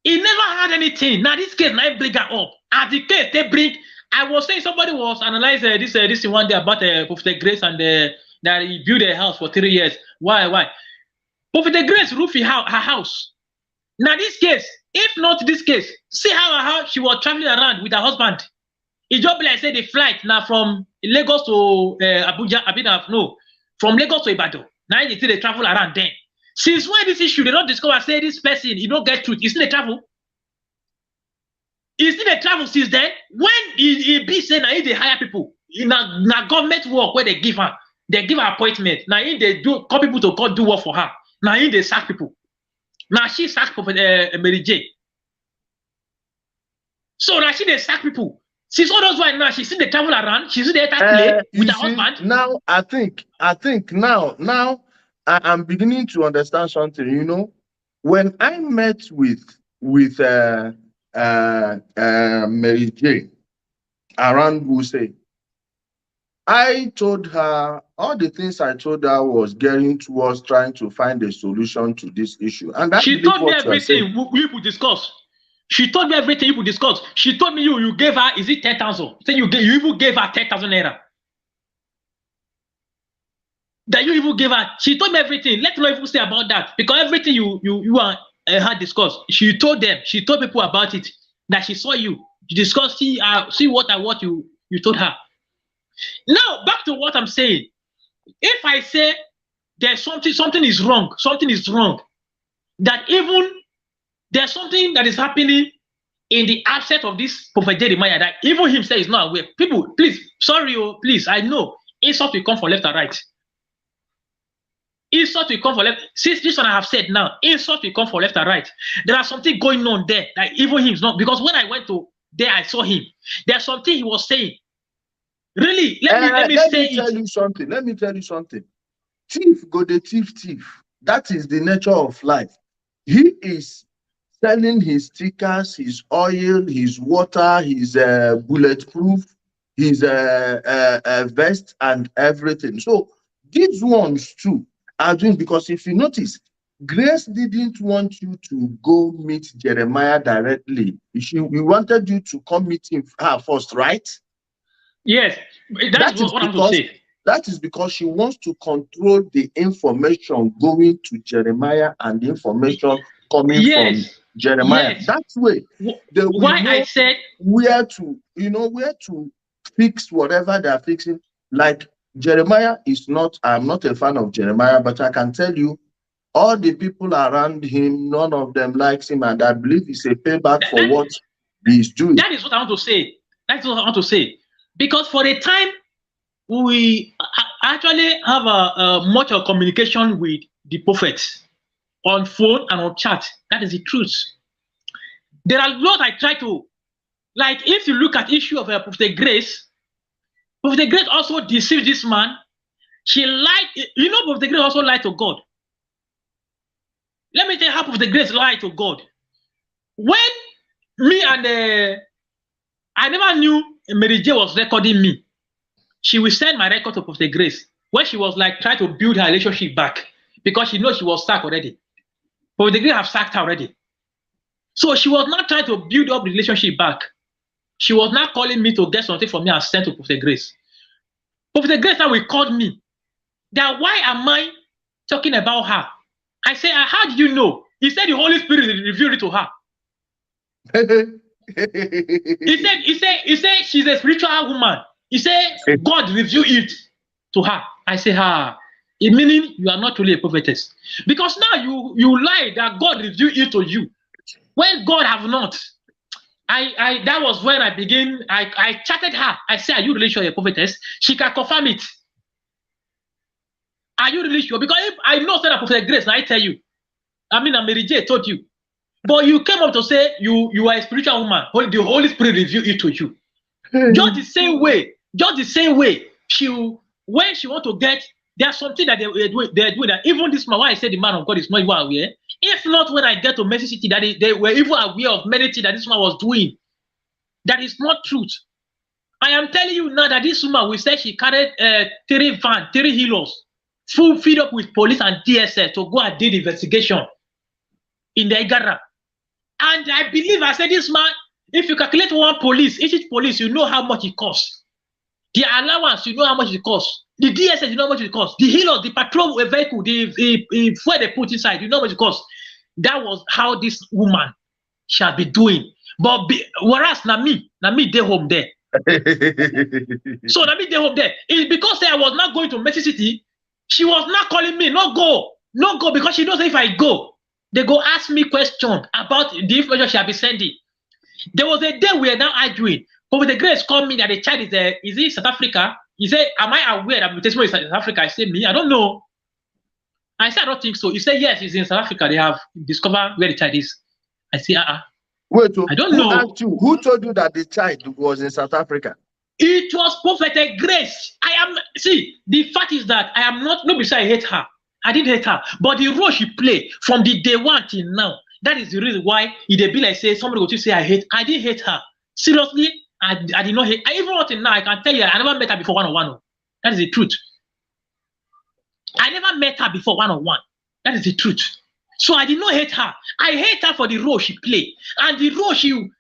He never had anything. Now this case, now I bring her up. As the case they bring, I was saying somebody was analyzing this one day about Prophetess Grace and that he built a house for 3 years. Why? Prophetess Grace roofing her house. Now this case, if not this case, see how she was traveling around with her husband. It just be like say the flight now from Lagos to Abuja, no, from Lagos to Ibadan. Now they travel around then. Since when this issue, they don't discover, say this person, you don't get truth. It's still a travel. It's still a travel since then. When he be saying that they hire people in a government work where they give her appointment. Now they call people to do work for her. Now they sack people. Now she sack Mary J. So now they sack people. Since all those while now, she see the travel around, she see the play with her husband. Now I think now I'm beginning to understand something. You know, when I met with Mary J around Wuse, I told her all the things I told her was getting towards trying to find a solution to this issue. And she told me everything we could discuss. She told me everything you could discuss. She told me you gave her, is it 10,000? Say you even gave her 10,000 naira. That you even gave her. She told me everything. Let me not even say about that. Because everything you had discussed, she told them, she told people about it. That she saw you. You discussed, see what you told her. Now, back to what I'm saying. If I say there's something is wrong, that even there's something that is happening in the absence of this Prophet Jeremiah that even himself is not aware. People, please, sorry, please, I know insult will come from left and right. Insult will come from left. Since this one I have said now, insult will come from left and right. There are something going on there that even him is not, because when I went to there, I saw him. There's something he was saying. Really, let me tell you something. Thief go the thief. That is the nature of life. He is selling his stickers, his oil, his water, his bulletproof, his vest and everything. So these ones too are doing, because if you notice, Grace didn't want you to go meet Jeremiah directly. We wanted you to come meet her first, right? Yes, that's what I'm going to say. That is because she wants to control the information going to Jeremiah and the information coming from Jeremiah. Yes. That way, I said where to fix whatever they are fixing. Like Jeremiah is not, I'm not a fan of Jeremiah, but I can tell you, all the people around him, none of them likes him, and I believe it's a payback for what he's doing. That is what I want to say. That's what I want to say. Because for a time, we actually have a much of communication with the prophets on phone and on chat. That is the truth. There are a lot I try to, like if you look at issue of Prophetess Grace also deceived this man. She lied. You know, Prophetess Grace also lied to God. Let me tell you how Prophetess Grace lied to God. when me and I never knew Mary J was recording me. She will send my record to Prophetess Grace when she was like trying to build her relationship back because she knows she was sacked already. Prophetess Grace have sacked her already. So she was not trying to build up the relationship back. She was not calling me to get something from me and send to Prophetess Grace. Prophetess Grace now will call me. That why am I talking about her? I say, how did you know? He said the Holy Spirit revealed it to her. he said she's a spiritual woman. He said God revealed it to her. I say, it meaning you are not really a prophetess. Because now you lie that God revealed it to you. When God have not. That was when I began. I chatted her. I said, are you really sure you're a prophetess? She can confirm it. Are you really sure? Because if I know that Prophetess Grace, now I tell you. I mean, Mary J told you. But you came up to say you are a spiritual woman. The Holy Spirit revealed it to you. Just the same way. When she want to get, there's something that they're doing that. Even this man, why I say the man of God is not even aware. If not, when I get to Mercy City, that they were even aware of many things that this man was doing. That is not truth. I am telling you now that this woman will say she carried 3 healers, full feed up with police and DSS to go and do the investigation in the Igara. And I believe, I said, this man, if you calculate one police, each police, you know how much it costs. The allowance, you know how much it costs. The DSS, you know how much it costs. The healers, the patrol vehicle, the fuel they put inside, you know how much it costs. That was how this woman shall be doing. But whereas Nami they home there. So Nami they home there. It's because I was not going to Mercy City. She was not calling me, no go, because she knows if I go, they go ask me questions about the information she have been sending. There was a day we are now arguing. Prophetess Grace called me that the child is in South Africa. He said, am I aware that the testimony is in South Africa? I said, me, I don't know. I said, I don't think so. He said, yes, he's in South Africa. They have discovered where the child is. I said, Wait, I don't know. Who told you that the child was in South Africa? It was Prophetess Grace. The fact is that I am not because I hate her. I didn't hate her. But the role she played from the day one till now, that is the reason why it be like say somebody go to say I didn't hate her. Seriously, I did not hate. Even until now, I can tell you I never met her before one-on-one. That is the truth. I never met her before one-on-one. That is the truth. So I did not hate her. I hate her for the role she played. And the role she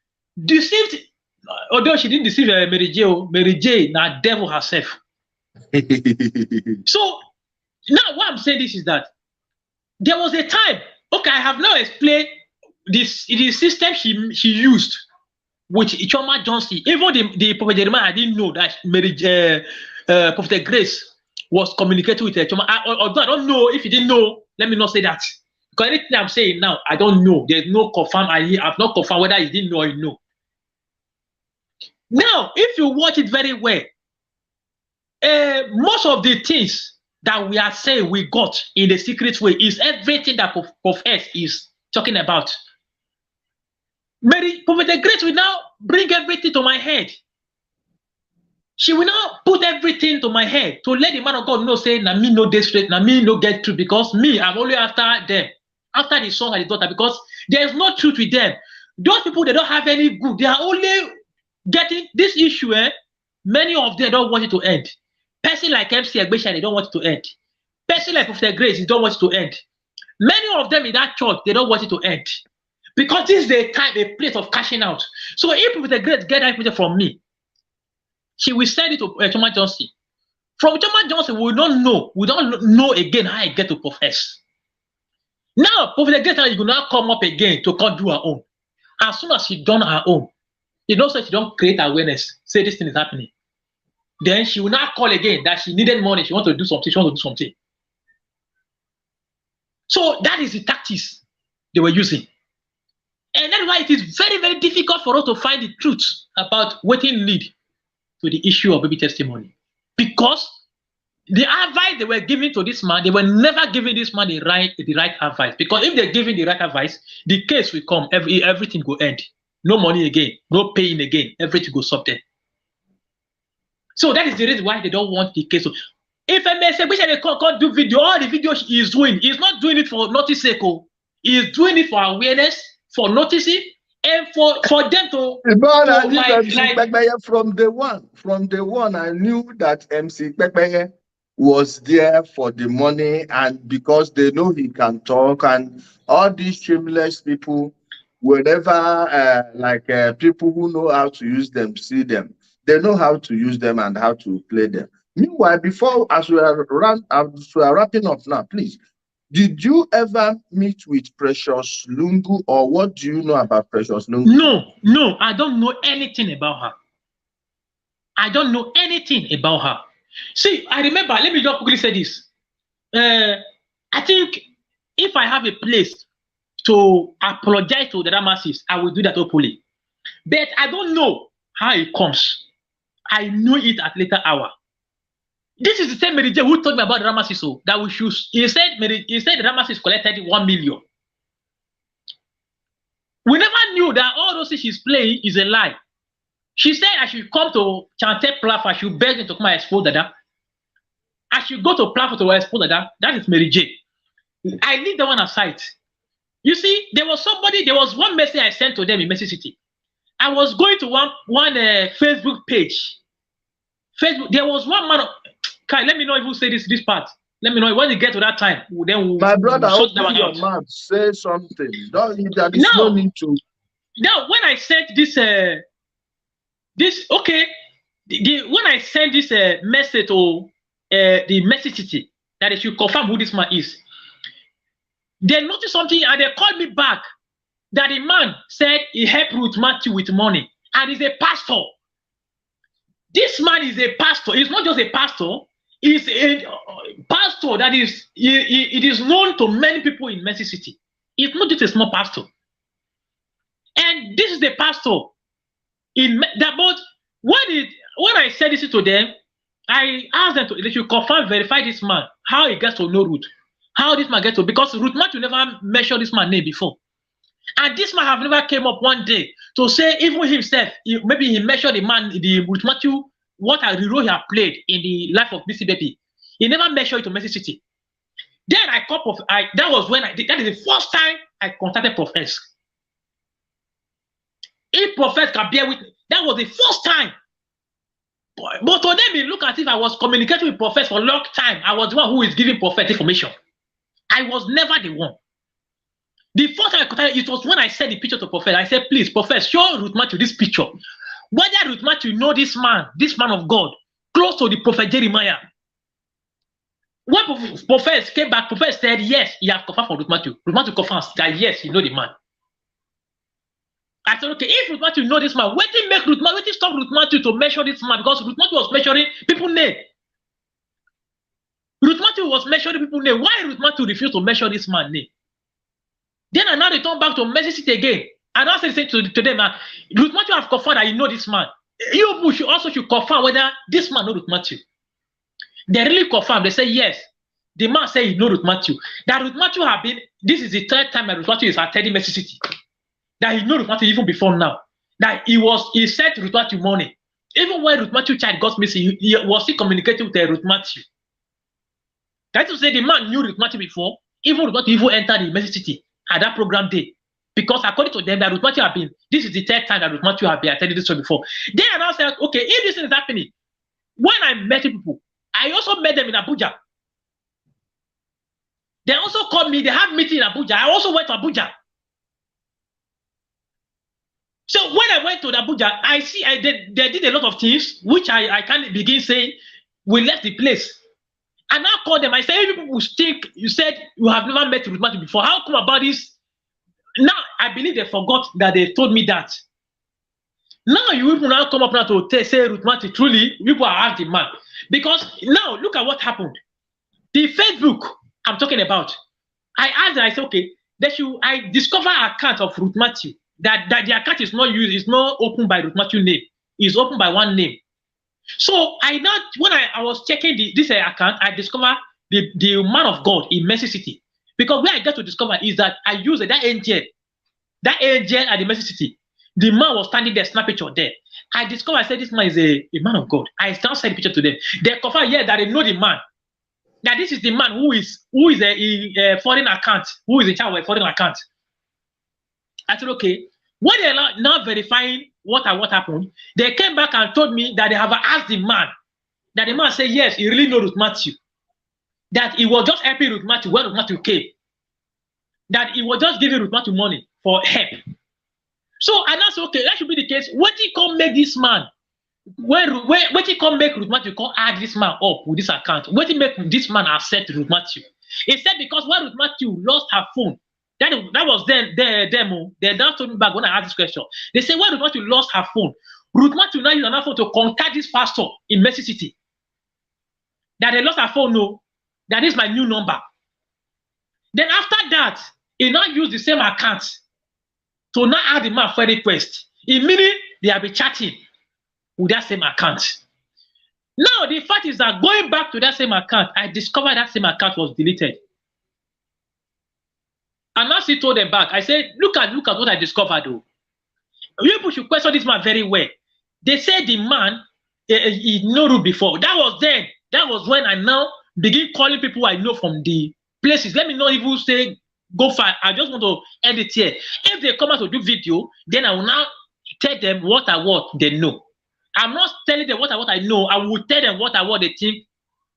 deceived, although she didn't deceive Mary J, now devil herself. So now what I'm saying this is that there was a time, okay, I have now explained the system she used with Choma Johnson. Even the Prophet Jeremiah, I didn't know that Prophetess Grace was communicating with Choma. Although I don't know, if you didn't know, let me not say that. Because anything I'm saying now, I don't know. There's no confirm. I've not confirmed whether he didn't know or he know. Now, if you watch it very well, most of the things that we are saying we got in the secret way is everything that Prophet is talking about. Prophetess Grace will now bring everything to my head. She will now put everything to my head to let the man of God know, say, na me no desperate, na me no get truth, because me, I'm only after them, after the son and the daughter, because there is no truth with them. Those people, they don't have any good. They are only getting this issue, many of them don't want it to end. Person like MC Agbesha, they don't want it to end. Person like Prophetess Grace, they don't want it to end. Many of them in that church, they don't want it to end. Because this is a time, a place of cashing out. So if Prophetess Grace get that information from me, she will send it to Choma Johnson. From Choma Johnson, we don't know again how I get to Prophetess. Now, Prophetess Grace is going to come up again to come do her own. As soon as she done her own, you know, so she don't create awareness, say this thing is happening. Then she will not call again that she needed money, she want to do something, So that is the tactics they were using. And that's why it is very, very difficult for us to find the truth about what lead to the issue of baby testimony. Because the advice they were giving to this man, they were never giving this man the right advice. Because if they're giving the right advice, the case will come, everything will end. No money again, no paying again, everything goes up there. So that is the reason why they don't want the case. If a message which they can't do video, all the video he is doing, he's not doing it for notice sake. He is doing it for awareness, for noticing, And for them to I knew like Pekpeye from the one. From the one, I knew that MC Pekpeye was there for the money, and because they know he can talk, and all these shameless people, whenever people who know how to use them see them, they know how to use them and how to play them. Meanwhile, before as we are wrapping up now, please. Did you ever meet with Precious Lungu, or what do you know about Precious Lungu? No, I don't know anything about her. I don't know anything about her. See, I remember, let me just quickly say this. I think if I have a place to apologize to the masses, I will do that openly. But I don't know how it comes. I know it at later hour. This is the same Mary J who told me about the masses, so that we should. He said the masses collected 1 million. We never knew that all those things she's playing is a lie. She said I should come to Chante platform, I should beg him to come and expose that. I should go to platform to expose that. That is Mary J. I leave that one aside. You see, there was one message I sent to them in Mercy City. I was going to one Facebook page. Facebook, there was one man. Kai, let me know if you say this part. Let me know when you get to that time. Then we'll, my brother, open your mouth, say something. There is no need to. Now, when I sent this, when I sent this message to the Mercy City that they should confirm who this man is, they noticed something and they called me back that the man said he helped Ruth Matthew with money and he's a pastor. This man is a pastor. He's not just a pastor. He's a pastor that is, it is known to many people in Mercy City. It's not just a small pastor. And this is the pastor in that. But when I said this to them, I asked them they should confirm, verify this man, how he gets to know Ruth, how this man gets to, because Ruth Matthew never mentioned this man's name before. And this man have never came up one day to say, even himself, maybe he mentioned the Ruth Matthew, what a role he have played in the life of BC Baby. He never mentioned it to Mercy City. Then that was when that is the first time I contacted Prophetess. If Prophet can bear with me, that was the first time. But to them, it looked as if I was communicating with Prophet for a long time. I was the one who is giving Prophet information. I was never the one. The first time I contacted, it was when I sent the picture to Prophet. I said, please, Prophet, show Ruth Matthew this picture. Whether Ruth Matthew know this man of God, close to the Prophet Jeremiah. When Prophet came back, Prophet said, yes, he has confirmed for Ruth Matthew. Ruth Matthew confirms that, yes, he know the man. I said, okay, if Ruth Matthew know this man, what did stop Ruth Matthew to measure this man? Because Ruth Matthew was measuring people's name. Ruth Matthew was measuring people's name. Why Ruth Matthew refused to measure this man's name? Then I now return back to Mercy City again. And I said to them, Ruth Matthew have confirmed that you know this man. You should confirm whether this man know Ruth Matthew. They really confirmed. They say yes. The man said he know Ruth Matthew. That Ruth Matthew have been, this is the third time that Ruth Matthew is attending Mercy City. That he know Ruth Matthew even before now. That he sent Ruth Matthew money. Even when Ruth Matthew child got missing, he was still communicating with Ruth Matthew. That is to say the man knew Ruth Matthew before, even Ruth Matthew even entered the Mercy City at that program day. Because according to them, that Ruth Matthew have been, this is the third time that Ruth Matthew have been attending this show before. Then I now said, okay, if this thing is happening, when I met people, I also met them in Abuja. They also called me, they have meeting in Abuja. I also went to Abuja. So when I went to Abuja, I see they did a lot of things, which I can't begin saying, we left the place. And I called them, I said, if people think, you said you have never met Ruth Matthew before, how come about this? Now, I believe they forgot that they told me that. Now, you people now come up now to say Ruth Matthew, truly, people are after the man. Because now, look at what happened. The Facebook I'm talking about, I asked them, I said, okay, I discover an account of Ruth Matthew, that the account is not used, it's not opened by Ruth Matthew name, it's opened by one name. So when I was checking this account, I discovered the man of God in Mercy City. Because where I got to discover is that I used that angel at the Mercy City. The man was standing there, snap picture there. I discovered, I said, this man is a man of God. I now sent the picture to them. They confirmed, yeah, that they know the man. That this is the man who is a foreign account, who is in charge of a foreign account. I said, okay, When they are now verifying what happened, they came back and told me that they have asked the man, that the man said yes, he really knows Ruth Matthew, that he was just helping Ruth Matthew when Ruth Matthew came, that he was just giving Ruth Matthew money for help. So and that's okay, that should be the case. What he come make this man, when he come make Ruth Matthew come add this man up with this account, what he make this man accept Ruth Matthew? He said because when Ruth Matthew lost her phone, that was then their demo. They now told me back when I asked this question. They said when Ruth Matthew lost her phone, Ruth Matthew now used another phone to contact this pastor in Mercy City. That they lost her phone, no, that is my new number. Then after that, he now used the same account to now add the man friend request. Immediately, they have been chatting with that same account. Now, the fact is that going back to that same account, I discovered that same account was deleted. And now she told them back. I said, look at what I discovered, though. People should question this man very well. They said the man, he knew Ruth before. That was then. That was when I now begin calling people I know from the places. Let me not even say, go far. I just want to end it here. If they come out to do video, then I will now tell them what they know. I'm not telling them what I know. I will tell them what they think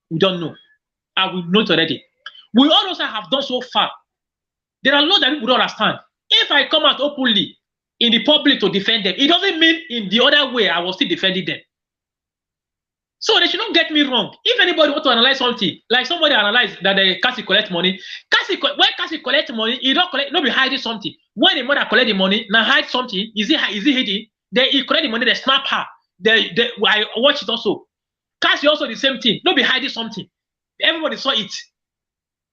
we don't know. I will know it already. We all also have done so far. There are a lot that people don't understand. If I come out openly in the public to defend them, it doesn't mean in the other way I was still defending them. So they should not get me wrong. If anybody want to analyze something, like somebody analyze that Cassie collect money, when Cassie collect money, he don't collect, not be hiding something. When the mother collect the money, now hide something, is he hiding? Then he collect the money, they snap her. I watch it also. Cassie also the same thing. Don't be hiding something. Everybody saw it.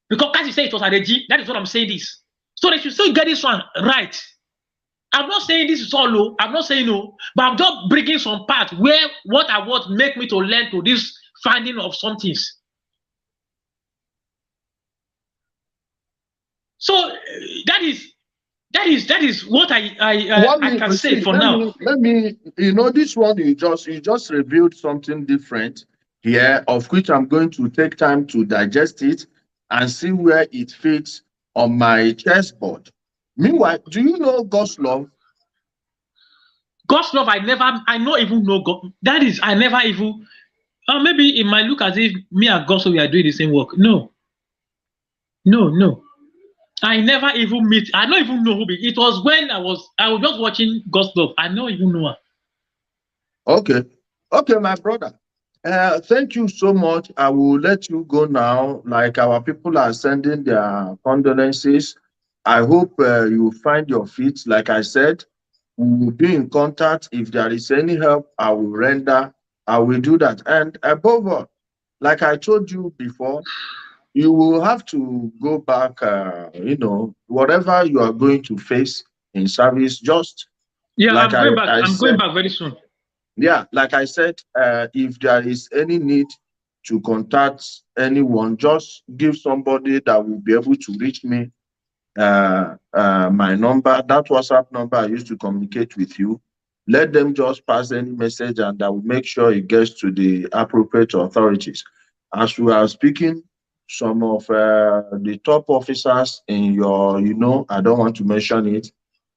Because Cassie said it was a regime. That is what I'm saying this. So they should still get this one right. I'm not saying this is all low. I'm not saying no. But I'm just bringing some part where what I want make me to learn to this finding of some things. So that is what I can say for now. Let me, this one you just revealed something different here, of which I'm going to take time to digest it and see where it fits on my chessboard. Meanwhile, do you know God's love? God's love, I not even know God. That is, I never even, maybe it might look as if me and God, so we are doing the same work. No. I never even meet, I don't even know who be. It was when I was just watching God's love. I don't even know her. Okay, my brother. Thank you so much. I will let you go now. Like our people are sending their condolences. I hope you find your feet. Like I said, we will be in contact. If there is any help, I will render. I will do that. And above all, like I told you before, you will have to go back, whatever you are going to face in service, just like I'm going back very soon. Yeah, like I said, if there is any need to contact anyone, just give somebody that will be able to reach me my number, that WhatsApp number I used to communicate with you. Let them just pass any message and I will make sure it gets to the appropriate authorities. As we are speaking, some of the top officers in your, I don't want to mention it,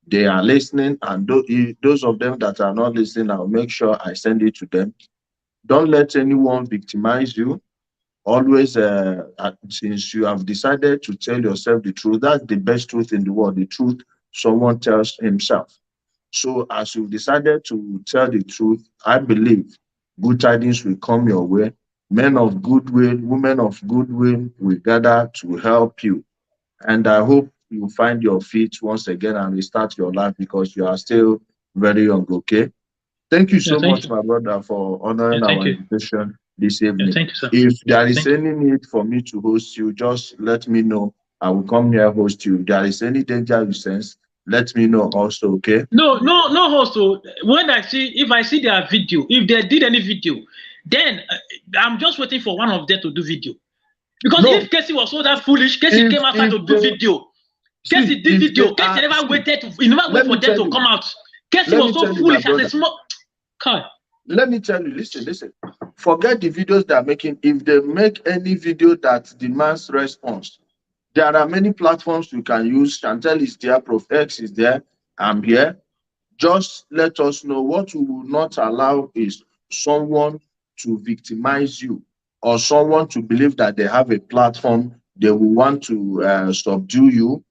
they are listening, and those of them that are not listening, I'll make sure I send it to them. Don't let anyone victimize you. Always, since you have decided to tell yourself the truth, that's the best truth in the world, the truth someone tells himself. So as you've decided to tell the truth, I believe good tidings will come your way. Men of goodwill, women of goodwill will gather to help you. And I hope you find your feet once again and restart your life, because you are still very young, okay? Thank you so much, my brother, for honoring our invitation this evening. Thank you, sir. If there is any need for me to host you, just let me know. I will come here host you. If there is any danger you sense, let me know also, okay? No host. When if I see their video, if they did any video, then I'm just waiting for one of them to do video. Because if Cassie was so that foolish, Cassie came outside to do video. Cassie did video. Cassie never waited. He never waited for them to come out. Cassie was so foolish as a small. Let me tell you, listen. Forget the videos they're making. If they make any video that demands response, there are many platforms you can use. Chantel is there, Prof X is there, I'm here. Just let us know. What we will not allow is someone to victimize you or someone to believe that they have a platform, they will want to subdue you,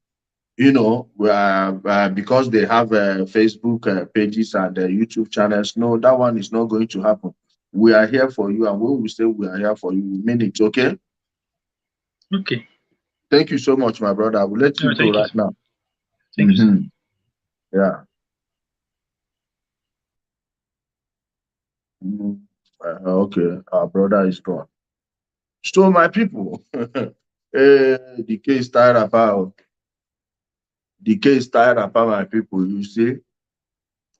because they have Facebook pages and YouTube channels. No, that one is not going to happen. We are here for you, and when we say we are here for you, we mean it. Okay. Okay. Thank you so much, my brother. I will let you go Thank you. right now. Thank you, sir. Yeah. Mhm. Okay. Our brother is gone. So, my people, the case tired about my people. You see,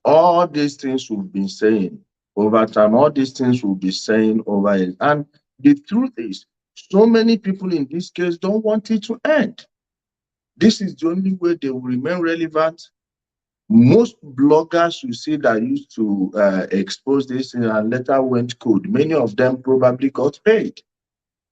all these things we've been saying over time, all these things we'll be saying over it. And the truth is, so many people in this case don't want it to end. This is the only way they will remain relevant. Most bloggers you see that used to expose this thing and later went cold, many of them probably got paid.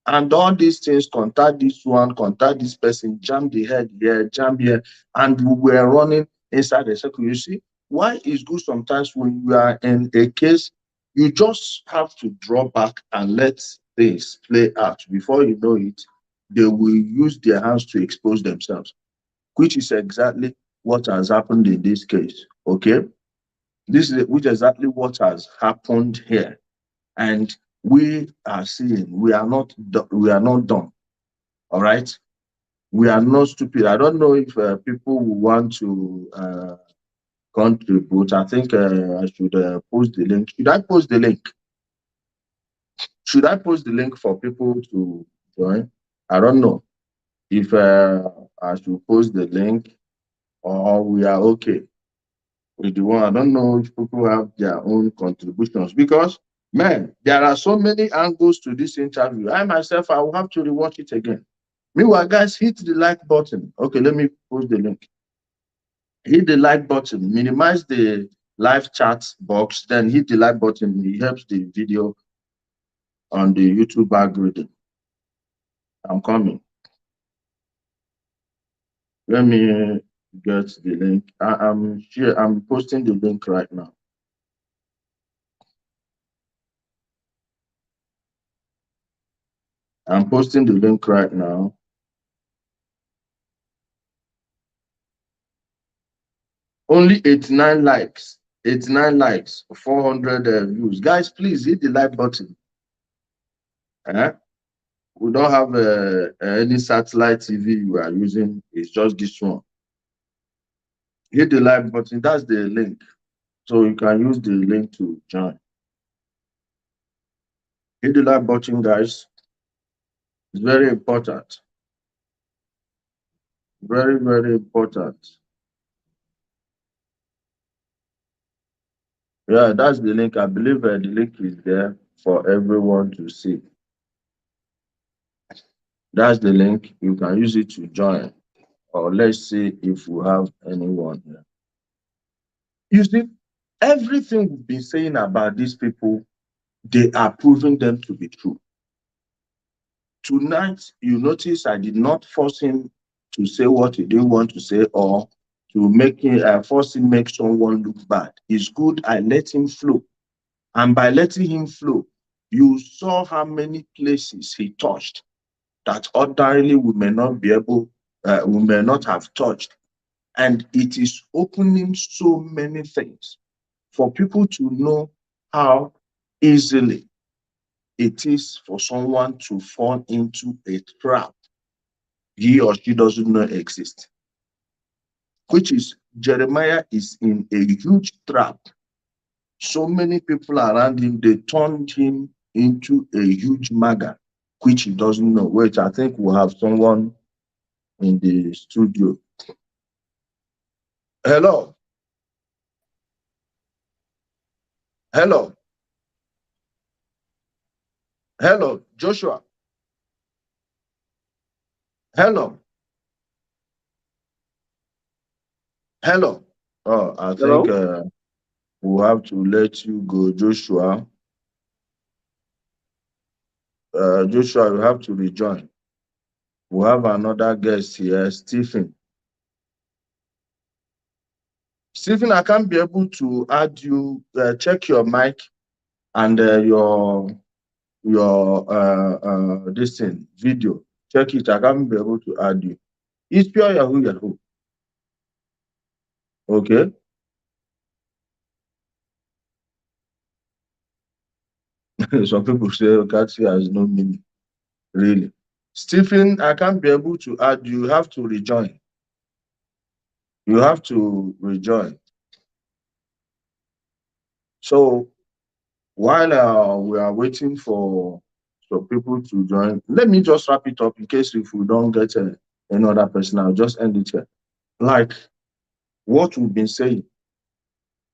And all these things, contact this one, contact this person, jam the head here, jam here, and we were running inside the circle. You see, why it's good sometimes when you are in a case, you just have to draw back and let things play out. Before you know it, they will use their hands to expose themselves, which is exactly what has happened in this case. Okay, this is which exactly what has happened here, and we are seeing we are not done. All right, we are not stupid. I don't know if people will want to contribute. I think I should post the link. Should I post the link? Should I post the link for people to join? I don't know if I should post the link or we are okay with the one. I don't know if people have their own contributions because, man, there are so many angles to this interview. I myself, I will have to rewatch it again. Meanwhile, guys, hit the like button. Okay, let me post the link. Hit the like button, minimize the live chat box, then hit the like button. It helps the video on the YouTube algorithm. I'm coming. Let me get the link. I'm posting the link right now. I'm posting the link right now. Only 89 likes. 89 likes, 400 views. Guys, please hit the like button. We don't have any satellite TV we are using. It's just this one. Hit the like button. That's the link. So you can use the link to join. Hit the like button, guys. It's very important. Very, very important. Yeah, that's the link. I believe the link is there for everyone to see. That's the link. You can use it to join. Or let's see if we have anyone here. You see, everything we've been saying about these people, they are proving them to be true. Tonight, you notice I did not force him to say what he didn't want to say or to make him force him make someone look bad. It's good I let him flow. And by letting him flow, you saw how many places he touched that ordinarily we may not have touched. And it is opening so many things for people to know how easily it is for someone to fall into a trap he or she doesn't know exists, which is Jeremiah is in a huge trap. So many people around him, they turned him into a huge maga, which he doesn't know. Wait, I think we'll have someone in the studio. Hello. Hello. Hello, Joshua. Hello. Hello. Oh, I think Hello? we'll have to let you go, Joshua. Joshua, you have to rejoin. We have another guest here, Stephen. Stephen, I can't be able to add you. Check your mic and your this thing video. Check it. I can't be able to add you. It's pure Yahoo Yahoo. Okay. Some people say Cassie has no meaning. Really. Stephen, I can't be able to add you. You have to rejoin. You have to rejoin. So while we are waiting for some people to join, let me just wrap it up in case if we don't get another person, I'll just end it here. Like what we've been saying,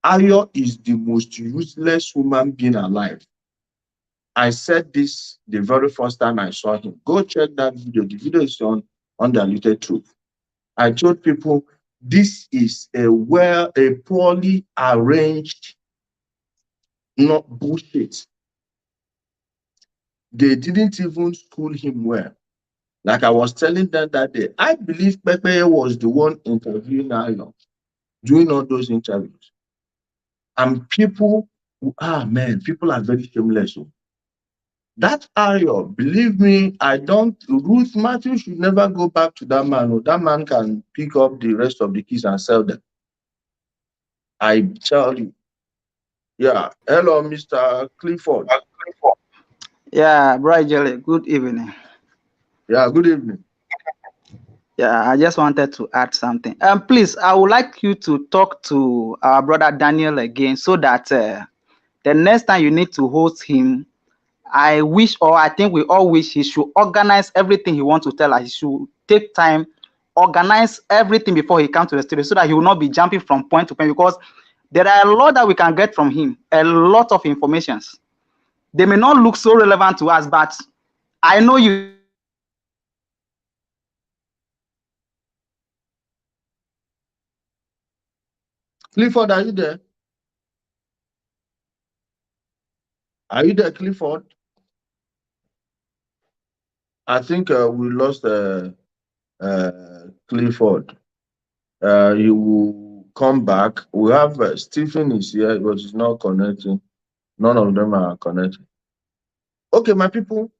Ayo is the most useless human being alive. I said this the very first time I saw him. Go check that video. The video is on Undiluted Truth. I told people this is a poorly arranged, not bullshit. They didn't even school him well. Like I was telling them that day, I believe Pepe was the one interviewing Ayo, doing all those interviews. And people, man, people are very shameless. Oh. That Ayo, believe me, I don't. Ruth Matthew should never go back to that man. Oh, that man can pick up the rest of the keys and sell them. I tell you. Yeah. Hello, Mr. Clifford. Yeah, Bright Jelly, good evening. Yeah, good evening. Yeah, I just wanted to add something. Please, I would like you to talk to our brother Daniel again so that the next time you need to host him, I wish, or I think we all wish, he should organize everything he wants to tell us. He should take time, organize everything before he comes to the studio so that he will not be jumping from point to point, because there are a lot that we can get from him, a lot of informations. They may not look so relevant to us, but I know you. Clifford, are you there? Are you there, Clifford? I think we lost Clifford. He will come back. We have Stephen is here, but he's not connecting. None of them are connecting. Okay, my people,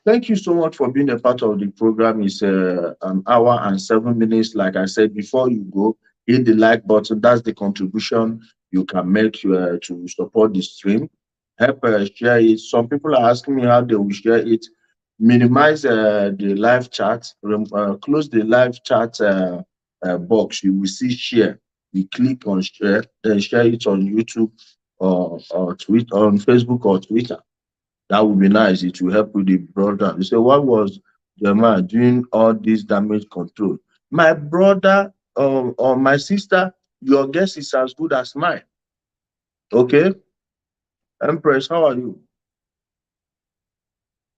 thank you so much for being a part of the program. It's an hour and 7 minutes. Like I said, before you go, hit the like button. That's the contribution you can make to support the stream. Help share it. Some people are asking me how they will share it. Minimize the live chat. Close the live chat box. You will see share. You click on share, then share it on YouTube or tweet on Facebook or Twitter. That would be nice. It will help with the brother. You say, what was the man doing all this damage control? My brother or my sister, your guess is as good as mine. Okay? Empress, how are you?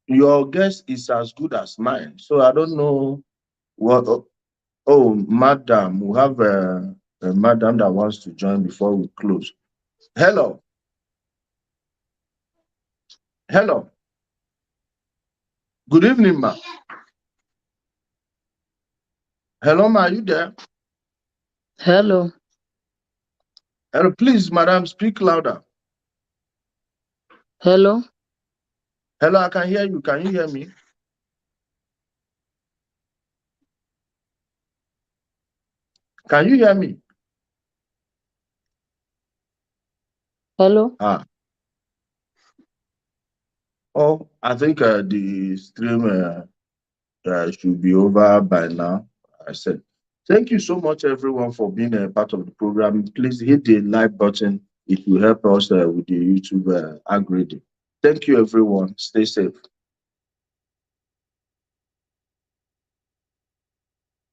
Your guess is as good as mine. So I don't know what. Oh, madam, we have a madam that wants to join before we close. Hello. Hello. Good evening, ma. Hello, ma, are you there? Hello. Hello, please, madam, speak louder. Hello. Hello, I can hear you. Can you hear me? Can you hear me? Hello. Oh, I think the stream should be over by now. I said, thank you so much, everyone, for being a part of the program. Please hit the like button. It will help us with the YouTube algorithm. Thank you, everyone. Stay safe.